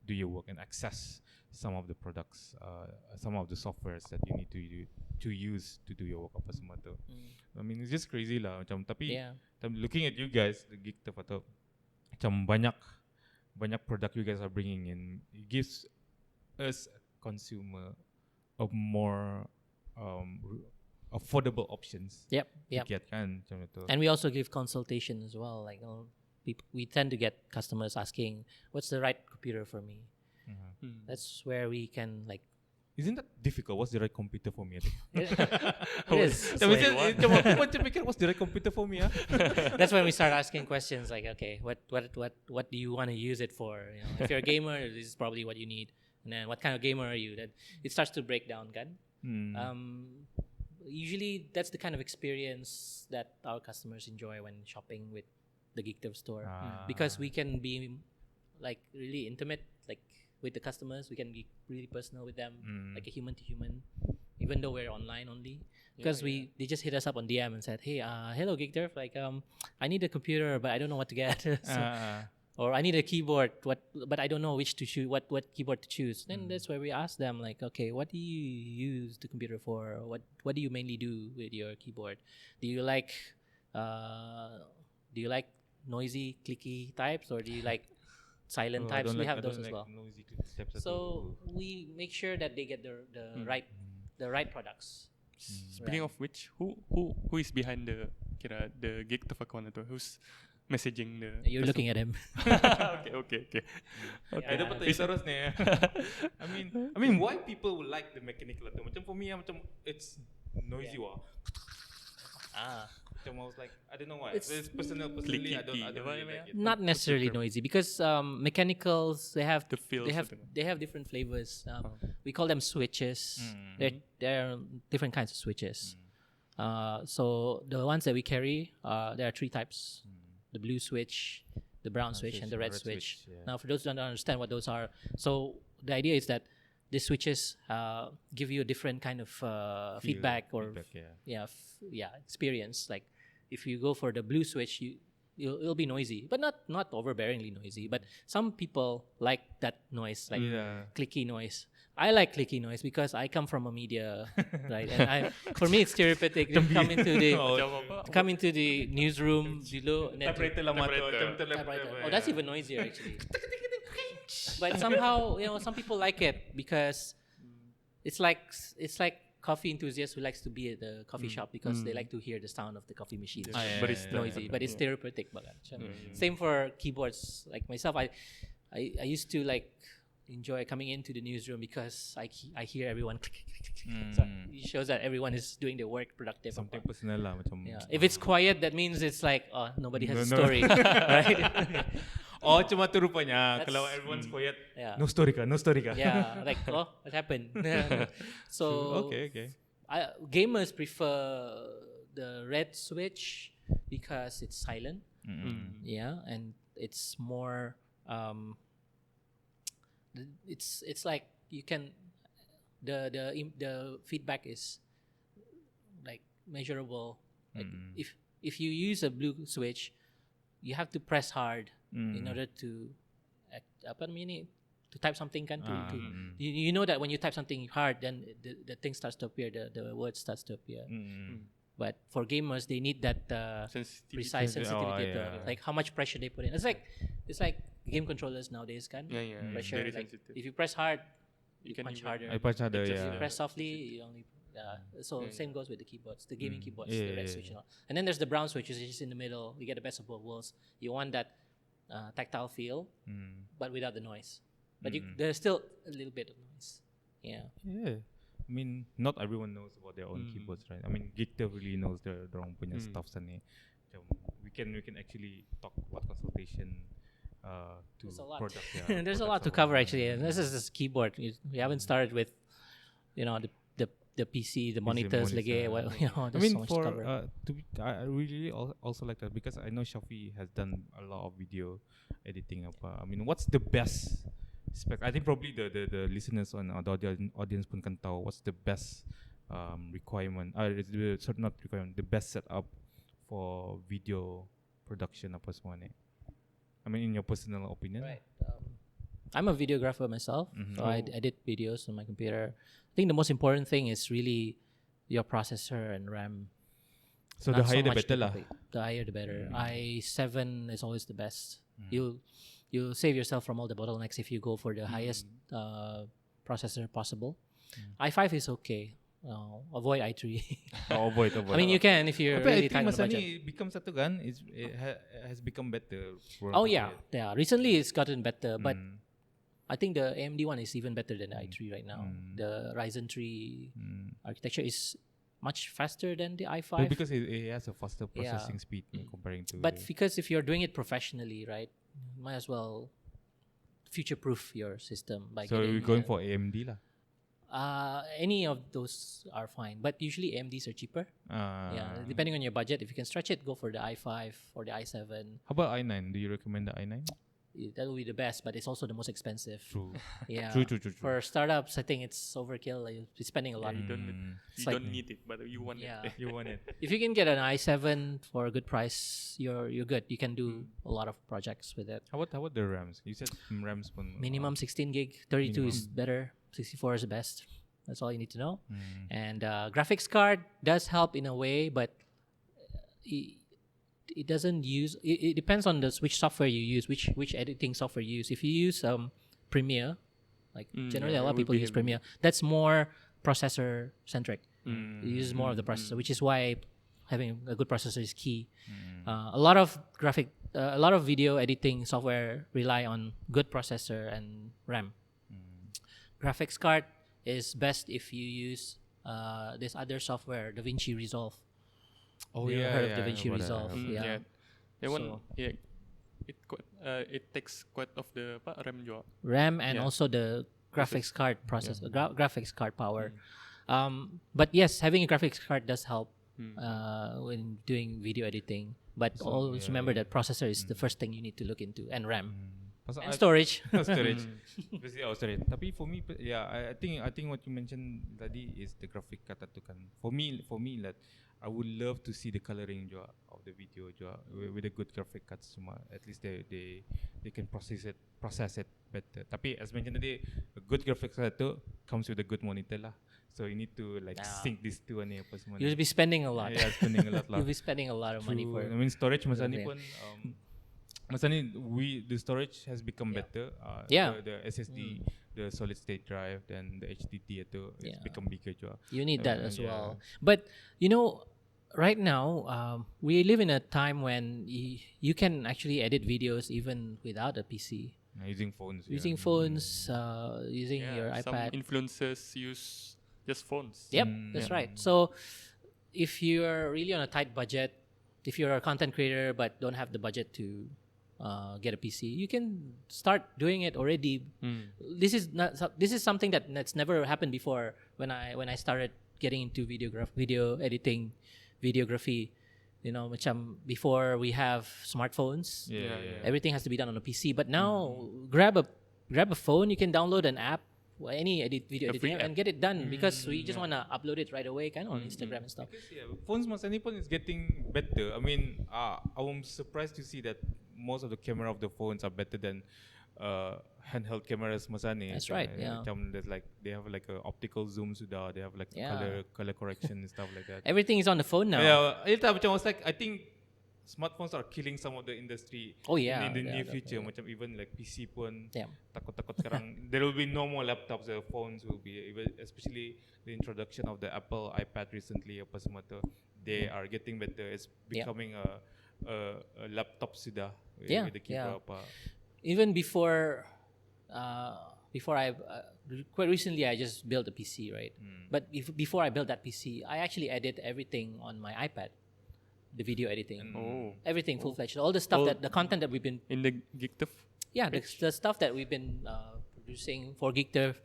do your work and access some of the products, some of the softwares that you need to use to do your work apa semua tu. I mean, it's just crazy lah. Macam tapi looking at you guys, the Geekturf atau macam banyak product you guys are bringing in, it gives us consumer a more affordable options. To get kan macam itu. And we also give consultation as well. Like we tend to get customers asking, "What's the right computer for me?" That's where we can like. Isn't that difficult? What's the right computer for me? It is. What's the right computer for me? That's when we start asking questions like, okay, what do you want to use it for? You know, if you're a gamer, this is probably what you need. And then, what kind of gamer are you? That it starts to break down, kan? usually that's the kind of experience that our customers enjoy when shopping with the Geekturf store, because we can be like really intimate, like with the customers. We can be really personal with them, like a human to human, even though we're online only. Because they just hit us up on DM and said, hey, hello Geekturf, like I need a computer but I don't know what to get. Or I need a keyboard, but I don't know which to choose, what keyboard to choose. Then that's where we ask them, like, okay, what do you use the computer for? What do you mainly do with your keyboard? Do you like noisy, clicky types, or do you like silent types? We have those as well. So we make sure that they get the right products. Speaking of which, who is behind the Geekturf account itu? Who's messaging the You're looking at him. okay. Ada pertanyaan terus nih. I mean, why people would like the mechanical tu? Macam for me, macam it's noisy wah. Macam I was like, I don't know why. It's personally, I don't really like it. Not necessarily noisy, because mechanicals, they have The feel. they have different flavors. We call them switches. They're different kinds of switches. So the ones that we carry, there are 3 types: the blue switch, the brown switch, and the red switch. Now, for those who don't understand what those are, so the idea is that these switches give you a different kind of feedback or experience. Like if you go for the blue switch, it'll be noisy, but not overbearingly noisy. But some people like that noise, like clicky noise. I like clicky noise because I come from a media, right? And for me, it's therapeutic. You come into the newsroom, Typewriter lama tu. Oh, that's even noisier actually. But somehow, some people like it because it's like coffee enthusiasts who likes to be at the coffee shop because they like to hear the sound of the coffee machine. But it's noisy, but it's therapeutic. Same for keyboards. Like myself, I used to like enjoy coming into the newsroom because I hear everyone click. So it shows that everyone is doing their work productive. Something personal lah macam. If it's quiet, that means it's like nobody has a story, right? Cuma tu rupanya. Kalau everyone's quiet, no story ka. Yeah, like what happened? So okay. Gamers prefer the red switch because it's silent. And it's more. It's like you can the feedback is like measurable. Like if you use a blue switch, you have to press hard in order to type something kan. You know that when you type something hard, then the thing starts to appear, the word starts to appear. But for gamers, they need that precise sensitivity, like how much pressure they put in. It's like game controllers nowadays, kan? Pressure. Like if you press hard, you can punch harder. I punch harder. If you press softly, you only. So same goes with the keyboards, the gaming keyboards, the red switch, and then there's the brown switch, which is just in the middle. You get the best of both worlds. You want that tactile feel, but without the noise. But there's still a little bit of noise. Yeah. I mean, not everyone knows about their own keyboards, right? I mean, Geekturf really knows their own punya stuff sana. We can actually talk about consultation to products. There's a lot to cover actually. And this is this keyboard. We haven't started with, the PC, the monitors, there's I mean, so much to cover. I really also like that because I know Shafi has done a lot of video editing. I mean, what's the best spec? I think probably the listeners on the audience pun kan tahu what's the best requirement. Not requirement. The best setup for video production apa semua ni. I mean, in your personal opinion. Right. I'm a videographer myself, so I edit videos on my computer. I think the most important thing is really your processor and RAM. So the higher the better lah. The higher the better. i7 is always the best. You'll save yourself from all the bottlenecks if you go for the highest processor possible. i5 is okay. Avoid i3. Avoid. I mean, you can if you're really tight on the budget. Ni become satu kan, it has become better. Yeah. Recently it's gotten better, but I think the AMD one is even better than the i3 right now. The Ryzen 3 architecture is much faster than the i5. But because it has a faster processing speed comparing to. But because if you're doing it professionally, right, you might as well future-proof your system by. So you're going for AMD lah. Any of those are fine, but usually AMDs are cheaper. Yeah, depending on your budget. If you can stretch it, go for the i5 or the i7. How about i9? Do you recommend the i9? That will be the best, but it's also the most expensive. True. Yeah. True. For startups, I think it's overkill. Like, you're spending a lot. You It's don't like- need it, but you want Yeah. it. You want it. If you can get an i7 for a good price, you're good. You can do a lot of projects with it. How about the RAMs? You said RAMs pun. Minimum 16 gig, 32 is Minimum. better, 64 is the best. That's all you need to know. Mm. And graphics card does help in a way, but it doesn't use. It depends on which software you use, which editing software you use. If you use Premiere, like generally a lot of people use Premiere, that's more processor centric. It uses more of the processor, which is why having a good processor is key. A lot of video editing software rely on good processor and RAM. Graphics card is best if you use this other software, DaVinci Resolve. Oh You yeah, heard of yeah, DaVinci I know about Resolve? that. Yeah. That one, So- yeah, it takes quite of the RAM juga. RAM and Yeah. also the graphics card process, graphics card power. But yes, having a graphics card does help when doing video editing. But So, always yeah, remember yeah. that processor is the first thing you need to look into, and RAM Pasal and I- storage. storage. Basically, storage. Tapi for me, I think what you mentioned tadi is the graphic card tu kan. For me, like I would love to see the coloring juga of the video juga with a good graphic cards semua. At least they can process it better. Tapi as mentioned tadi, a good graphics card tu comes with a good monitor lah. So you need to like sync these two ni apa semua. You'll be spending a lot. Yeah, spending a lot lah. You'll be spending a lot of money True. for I mean storage masa ni Yeah. pun masa ni the storage has become better. Yeah. The SSD, the solid state drive, then the HDD itu it's Yeah. become bigger juga. You need that as Yeah. well. But you know, right now we live in a time when you can actually edit videos even without a PC. Using phones. Using yeah. phones, using Yeah, your some iPad. influencers use just phones. Yep, that's right. So if you're really on a tight budget, if you're a content creator but don't have the budget to get a PC, you can start doing it already. This is something that's never happened before. When I started getting into video editing, videography, you know, macam before we have smartphones, Yeah. everything has to be done on a PC. But now, grab a phone, you can download an app, any video A free editing app, and app. get it done because we just want to upload it right away, kind of on Instagram and stuff. Because phones masa ni pun is getting better. I mean, I'm surprised to see that most of the camera of the phones are better than handheld cameras masa ni. That's right, yeah. Macam there's like they have like a optical zoom sudah. They have like Yeah. color correction and stuff like that. Everything is on the phone now. Yeah, itu macam was like I think smartphones are killing some of the industry. Oh, yeah, In the yeah, near future, macam even like PC pun Yeah. takut sekarang there will be no more laptops. The phones will be even, especially the introduction of the Apple iPad recently apa semua tu. They are getting better. It's Yeah. becoming a laptop sudah with Yeah, the keyboard yeah. apa. Even before I quite recently I just built a PC, right? But before I built that PC, I actually edit everything on my iPad, the video editing, Oh, everything full fledged, all the stuff the content that we've been in the Geekturf. the stuff that we've been producing for Geekturf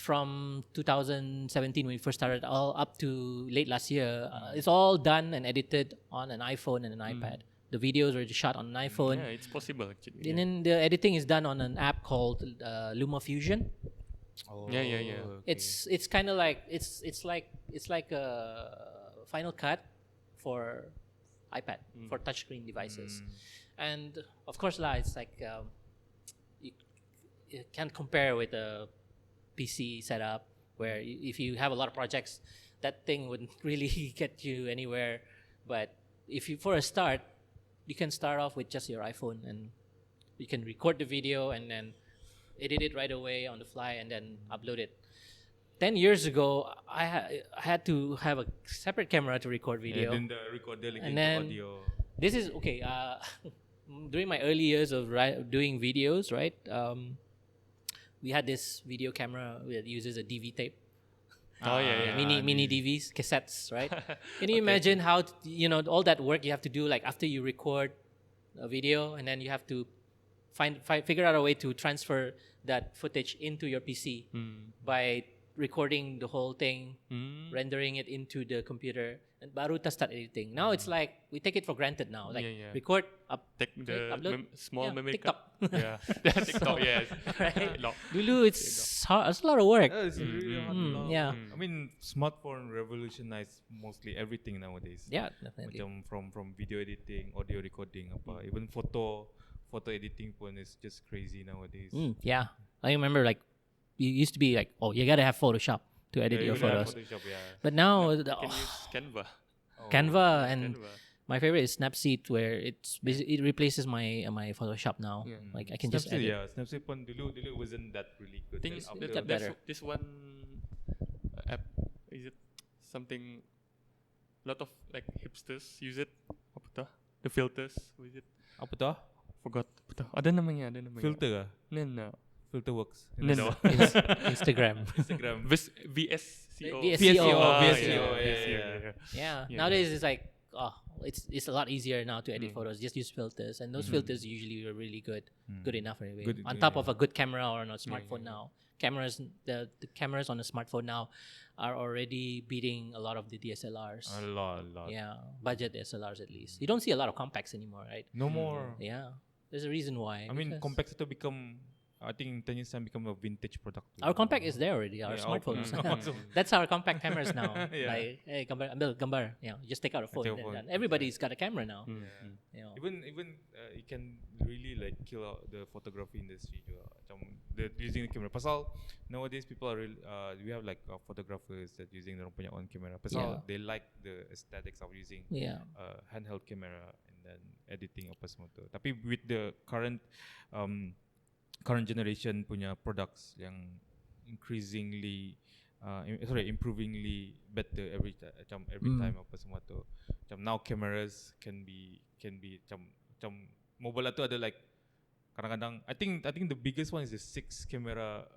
from 2017 when we first started all up to late last year. It's all done and edited on an iPhone and an iPad. The videos were shot on an iPhone. Yeah, it's possible actually. And then the editing is done on an app called LumaFusion. Oh, Yeah. okay. It's kind of like it's like a Final Cut for iPad for touchscreen devices, and of course lah, it's like you can't compare with a PC setup where if you have a lot of projects, that thing wouldn't really get you anywhere. But if you for a start, you can start off with just your iPhone and you can record the video and then edit it right away on the fly and then upload it. 10 years ago, I had to have a separate camera to record video. And then the recorder like And into then- audio. This is okay. During my early years of doing videos, right? We had this video camera that uses a DV tape. Oh yeah. Mini DVs, cassettes, right? Can you imagine how all that work you have to do, like after you record a video and then you have to figure out a way to transfer that footage into your PC by recording the whole thing, rendering it into the computer, and baru ta start editing. Now it's like we take it for granted now. Like record, Take the upload, small memory TikTok. card. Yeah, TikTok. Yes. Right? Lock. Dulu it's hard. It's a lot of work. It's really hard. Yeah. I mean, smartphone revolutionized mostly everything nowadays. Yeah, definitely. Macam from video editing, audio recording, apa, even photo editing pun is just crazy nowadays. Yeah, I remember like you used to be like, oh, you gotta have Photoshop to edit your you gotta have photos. Photoshop, But now You can use Canva. Canva and Canva. my favorite is Snapseed, where it replaces my Photoshop now. Like I can just edit. Snapseed pun dulu wasn't that really good. Thing Then is, after that better. this one app, is it something? A lot of like hipsters use it. Apa tuh? The filters, what is it? apa tu? Forgot. Apa tuh? Ada namanya. Filter ah? No. Filter works. No. Instagram. Instagram. VSCO. VSCO. VSCO. Yeah. Nowadays it's like it's a lot easier now to edit photos. Just use filters, and those filters usually are really good enough anyway. Good, on top of a good camera or on a smartphone now. Cameras, the cameras on a smartphone now are already beating a lot of the DSLRs. A lot. Yeah, budget DSLRs at least. You don't see a lot of compacts anymore, right? No more. Yeah, there's a reason why. I mean, because compacts itu become, I think 10 years time become a vintage product. our compact is there already. Our Yeah, smartphones. also. That's our compact cameras now. Yeah. Like, hey, gambar. You just take out a phone. Take a And phone. then everybody's got a camera now. You know. Even it can really like kill out the photography industry juga. Macam using the camera. Pasal nowadays people are we have like photographers that using their own camera. Pasal they like the aesthetics of using handheld camera and then editing apa semua tu. Tapi with the current generation punya products yang improvingly better every time apa semua tu. Macam now cameras can be macam mobile tu ada like kadang-kadang I think the biggest one is the 6 camera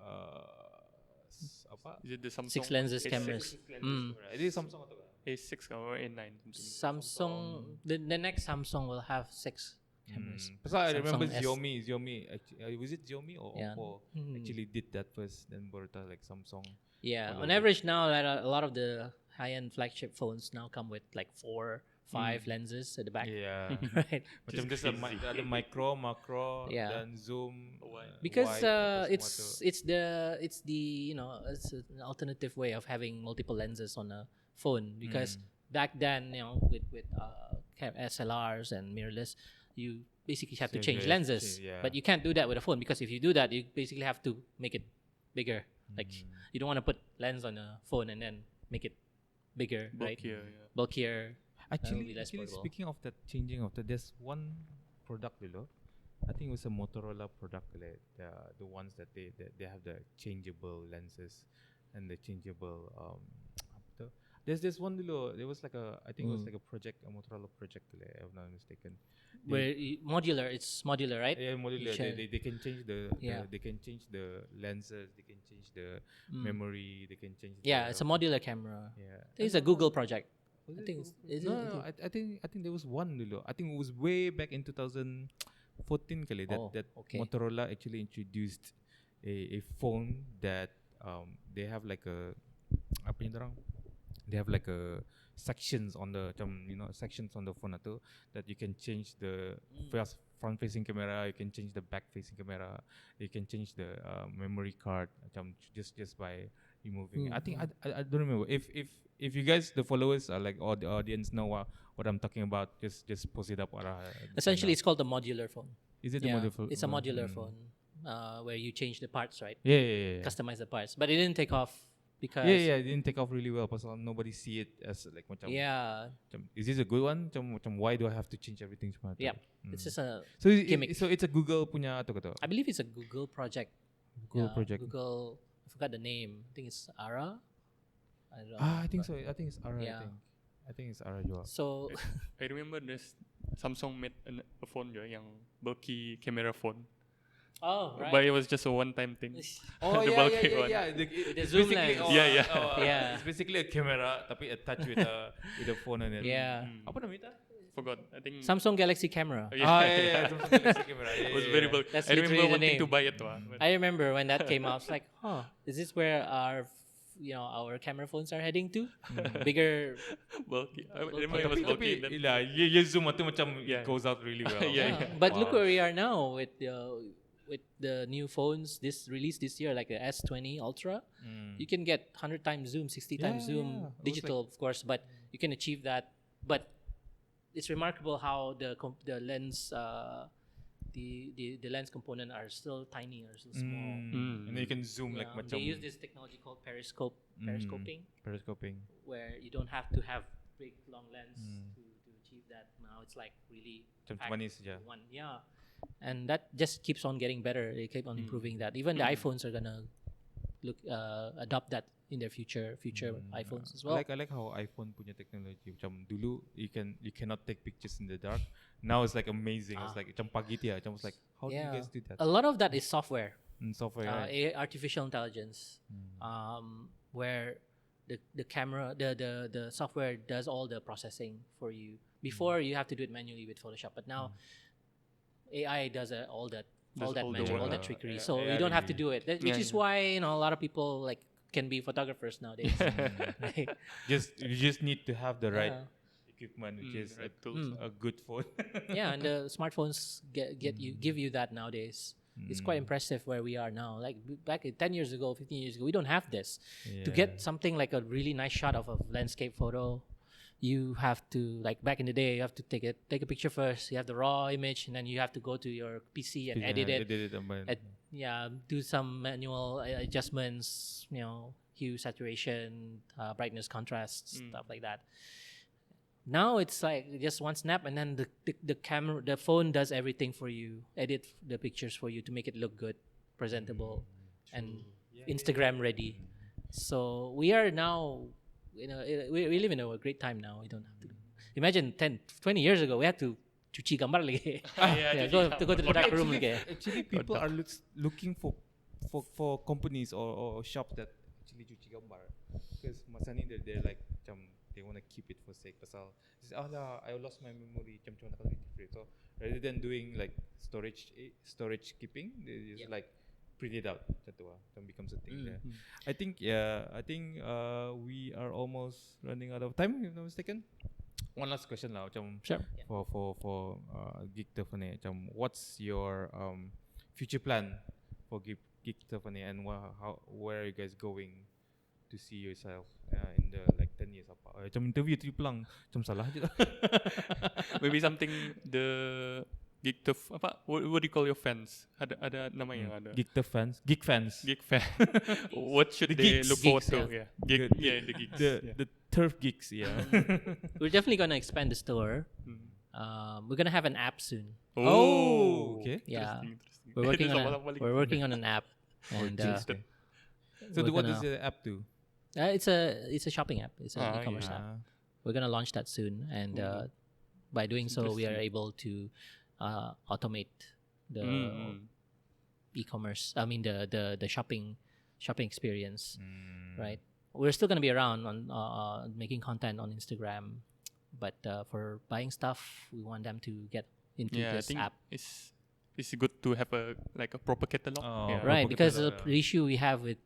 apa? Is it the Samsung? 6 lenses A6? cameras. It is Samsung atau A6 or A9? Samsung, the next Samsung will have 6 cameras. Pasal I remember Samsung S. Xiaomi actually, was it Xiaomi or Yeah. Oppo actually did that first, then baru tahu like Samsung. Yeah, on average now, a lot of the high-end flagship phones now come with like 4, 5 lenses at the back. Yeah. Right? Macam just ada micro, macro, Yeah. dan zoom. Because wide, apa semua tu. it's an alternative way of having multiple lenses on a phone. Because back then, with SLRs and mirrorless, you basically have to change lenses. But you can't do that with a phone, because if you do that, you basically have to make it bigger. Like you don't want to put lens on a phone and then make it bigger, right? Bulkier. Actually, less portable. speaking of that changing of that, there's one product below. I think it was a Motorola product, like the ones that they have the changeable lenses and the changeable apa tu? There's this one below. There was like I think it was like a Motorola project, if I'm not mistaken. Where modular, it's modular, right? Yeah, modular. Sure. They can change they can change the lenses. They can change the memory. They can change. It's a modular camera. Yeah. It's a Google project. Was I it think Google? is No, it? I think there was one dulu. I think it was way back in 2014 kali that okay. Motorola actually introduced a phone that they have like a apa ni orang? They have like a sections on the sections on the phone tu that you can change the front facing camera, you can change the back facing camera, you can change the memory card just by removing. I think I don't remember if you guys, the followers, are like, or the audience know what I'm talking about, just post it up. Essentially, it's called a modular phone. Is it a modular phone? It's a modular phone where you change the parts, right? Yeah. Customize the parts, but it didn't take off because it didn't take off really well because nobody see it as like macam, macam, is this a good one? Macam, why do I have to change everything? Yeah, it's just a so gimmick. So it's a Google punya atau kata? I believe it's a Google project. Project. Google. I forgot the name. I think it's Ara. I don't know. I think so. I think it's Ara. Yeah. I think it's Ara juga. So I remember this Samsung made a phone yang bulky camera phone. Oh, right. but it was just a one-time thing. Oh The yeah, bulky yeah, one. yeah, yeah. With the It's zoom basically, lens. Yeah, yeah. Yeah. It's basically a camera tapi attached with a phone on it. Yeah. Apa namanya? Forgot. I think. Samsung Galaxy camera. Yeah. Ah, yeah. Samsung Galaxy camera. Yeah, It was yeah, very yeah. bulky. That's I remember literally the wanting to name. buy it. But I remember when that came out. It's like, is this where our camera phones are heading to? Bigger. bulky. I bulky. remember it was bulky. Tapi and then- ilah, you zoom tu macam Yeah. it goes out really well. Yeah, Yeah. But look Wow. where we are now with the new phones released this year, like the S20 Ultra. You can get 100 times zoom, 60 times Yeah, zoom, yeah. It was digital of course, but you can achieve that. But it's remarkable how the lens the lens component are still tiny or still small. And then you can zoom like Yeah, macam they use this technology called periscoping, periscoping. where you don't have to have big long lens to achieve that. Now it's like really Macam packed manis je. one, yeah, and that just keeps on getting better. They keep on improving that. Even the iPhones are gonna adopt that in their future iPhones as well. I like how iPhone punya technology. Macam dulu you cannot take pictures in the dark. Now it's like amazing. It's like macam pagi dia. Macam it's like how do you guys do that? A lot of that is software, Software. Right? artificial intelligence, where the camera, the software does all the processing for you. Before you have to do it manually with Photoshop, but now AI does all that Does all the magic, all work. that trickery. Yeah, So AI you don't have to really- do it. Which is why a lot of people like can be photographers nowadays. Right? You just need to have the right Yeah. equipment, which is right tools. a good phone. Yeah, and the smartphones give you that nowadays. It's quite impressive where we are now. Like back 10 years ago, 15 years ago, we don't have this. To get something like a really nice shot of a landscape photo, you have to, like back in the day, you have to take a picture first. You have the raw image, and then you have to go to your PC and edit it. Do some manual adjustments, hue, saturation, brightness, contrast, stuff like that. Now it's like just one snap, and then the phone does everything for you, edit the pictures for you to make it look good, presentable, and Instagram ready. So we are now, we live in a great time now. We don't have to. Imagine 20 years ago, we had to cuci gambar lagi. Go to the dark room lagi. Actually, people are looking for companies or shops that actually cuci gambar. Because masa ni they're like macam they want to keep it for sake. Pasal I lost my memory. Macam nak kata different. So rather than doing like storage keeping, they just like print it out. Macam tu then becomes a thing there. I think we are almost running out of time, if I'm not mistaken. One last question lah, macam Sure. for Geekturf ni, macam what's your future plan for Geekturf ni, and where are you guys going to see yourself in the like 10 years apa? Macam interview tu pelang, macam salah je. Maybe something the Geekturf apa? What do you call your fans? Ada nama yang ada. Geekturf fans, geek fans, Geek fan. What should The they geeks. look forward Geeks, to? yeah. Yeah, the geeks. the turf geeks, yeah. We're definitely gonna expand the store. We're gonna have an app soon. Oh, okay. Yeah, Interesting. we're working on an app, and So we're what gonna- does the app do? it's a shopping app. It's an e-commerce Yeah. app. We're gonna launch that soon, and by doing so, we are able to automate the e-commerce. I mean the shopping experience, right? We're still gonna be around on making content on Instagram, but for buying stuff, we want them to get into Yeah, I this think app. it's good to have a proper catalog. Oh, Yeah. Right, proper because catalog, the issue we have with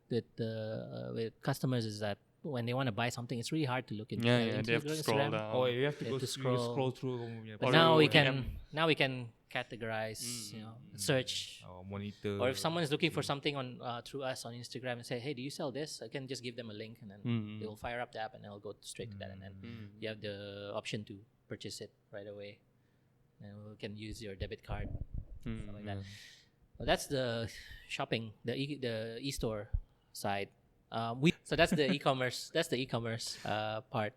customers is that when they want to buy something, it's really hard to look into. Yeah, they have to scroll Instagram. down. Oh, you have to You go have to scroll through. But Or now we DM. can categorize, search. Monitor. Or if someone is looking for something on through us on Instagram and say, "Hey, do you sell this?" I can just give them a link, and then they will fire up the app, and they'll go straight to that, and then you have the option to purchase it right away, and we can use your debit card, stuff like that. Well, that's the shopping, the e-store side. So that's the e-commerce. That's the e-commerce part.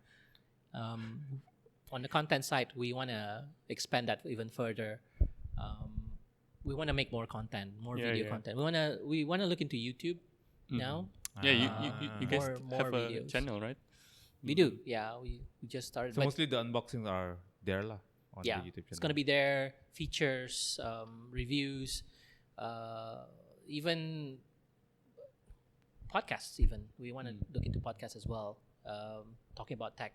On the content side, we want to expand that even further. We want to make more content, more video content. We want to look into YouTube now. Yeah, you guys More have a videos. channel, right? We do. Yeah, we just started. So but mostly the unboxings are there lah on yeah, the YouTube channel. it's gonna be there. Features, reviews, even podcasts. Even we want to look into podcasts as well, talking about tech,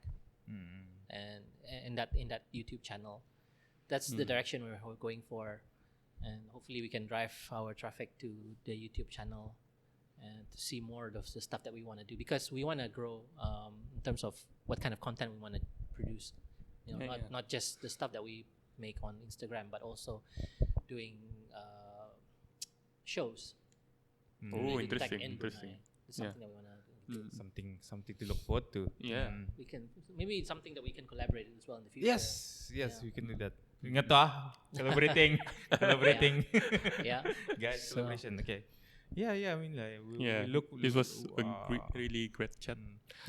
and in that YouTube channel. That's the direction we're going for, and hopefully we can drive our traffic to the YouTube channel and to see more of the stuff that we want to do, because we want to grow in terms of what kind of content we want to produce. Not just the stuff that we make on Instagram, but also doing shows. Interesting. Tech in Interesting. Brunei. It's something that we want to do. Something to look forward to. Yeah. We can maybe it's something that we can collaborate as well in the future. Yes, Yeah. we can do that. Ingat to collaborating. Yeah. Guys, So- collaboration. Okay. Yeah. I mean, like, we Yeah, look. this was a really great chat.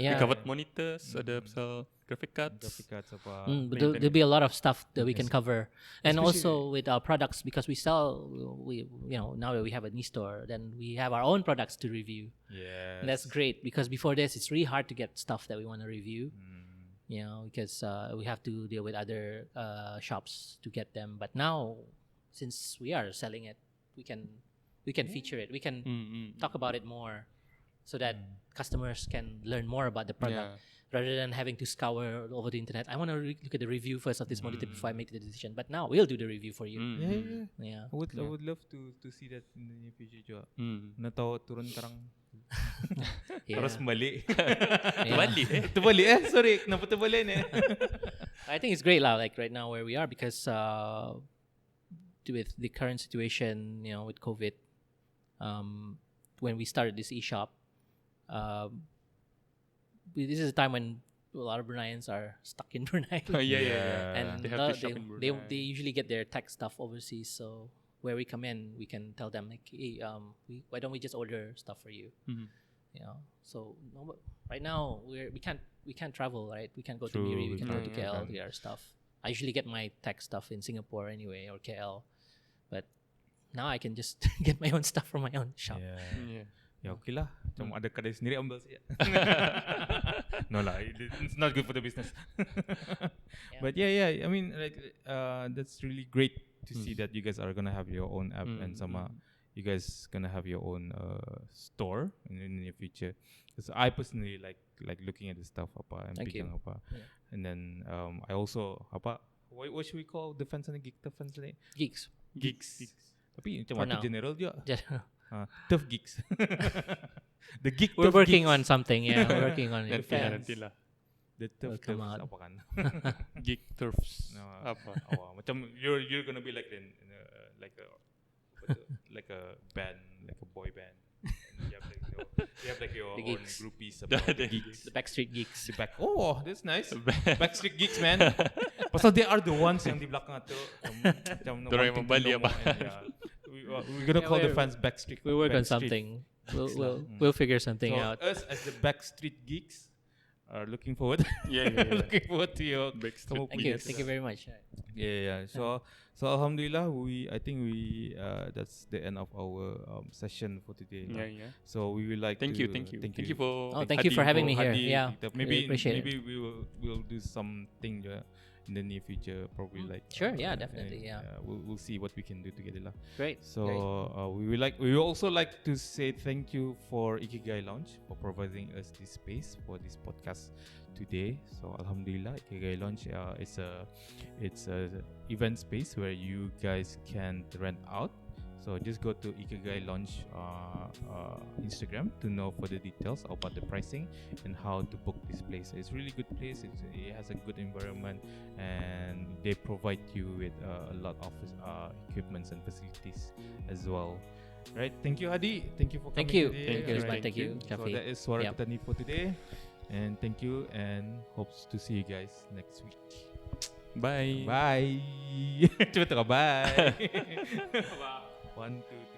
Yeah. We covered monitors, ada pasal graphic cards. graphic cards apa. But there'll be a lot of stuff that we can Yes. cover, and Especially- also with our products, because we sell. Now that we have a e-store, then we have our own products to review. Yes. And that's great, because before this, it's really hard to get stuff that we want to review. Because we have to deal with other shops to get them. But now, since we are selling it, we can feature it. We can talk about it more, so that customers can learn more about the product, rather than having to scour over the internet. I want to look at the review first of this monitor before I make the decision. But now we'll do the review for you. Yeah. Yeah. I would love to see that in the near future juga. Mm. Natawa turun karang. Yeah. Terus balik. Yeah. Terbalik sorry. Kenapa terbalik ni? I think it's great lah, like right now where we are, because with the current situation, with COVID, when we started this e-shop, this is a time when a lot of Bruneians are stuck in Brunei. Yeah. And They have to shop in they Brunei. usually get their tech stuff overseas. So where we come in, we can tell them like, hey, why don't we just order stuff for you? Mhm. So right now we can't travel, right? We can't go to True, Miri, we we can go to can't. KL to get our stuff. I usually get my tech stuff in Singapore anyway, or KL, but now I can just get my own stuff from my own shop. Yeah. Ya okey lah. Macam ada kedai sendiri ambil saja. No lah, it's not good for the business. But yeah, I mean like that's really great to see that you guys are gonna have your own app and sama you guys gonna have your own store in the near future. Because I personally like looking at the stuff apa and Thank picking you. apa. Yeah. And then I also apa what should we call the fans ni Geekturf fans ni? Geeks. Tapi macam For arti now. general juga. Turf geeks. The geek We're turf working geeks. on something. Yeah, we're working on it. Nanti lah. The turf Will come turfs out. apa kan? Geekturfs. No, Apa? macam you're gonna be like like a band, like a boy band. And you have like your The own geeks. groupies about the geeks. The Backstreet Geeks. The back. Oh, that's nice. Backstreet Geeks, man. Pasal they are the ones yang di belakang tu. Macam Dorang yang wanting to membali know apa. more and, yeah. We're gonna Yeah, call the we're- fans Backstreet. We work on Backstreet. something. We'll figure something So out. us as the Backstreet Geeks are looking forward. Yeah. looking forward to your Backstreet Thank you very much. Yeah. So alhamdulillah, I think we that's the end of our session for today. lah. Yeah. So we will like Thank to you for Thank you for having me here. Haadi Yeah, Geekturf. really appreciate it. maybe we'll do something in the near future, probably like Sure, yeah, definitely, yeah. We'll see what we can do together lah. Great. So great. we will also like to say thank you for Ikigai Lounge for providing us this space for this podcast today. So alhamdulillah, Ikigai Lounge it's a event space where you guys can rent out. So just go to Ikigai Lounge Instagram to know further details about the pricing and how to book this place. It's a really good place. It has a good environment and they provide you with a lot of equipments and facilities as well. Right? Thank you, Haadi. Thank you for coming Thank you. today. Thank you, Alright. Rizwan. Thank you, So Shafi. that is Suara Yep. Kita Ni for today. And thank you and hopes to see you guys next week. Bye. Bye. Cepat bye. 1, 2, 3.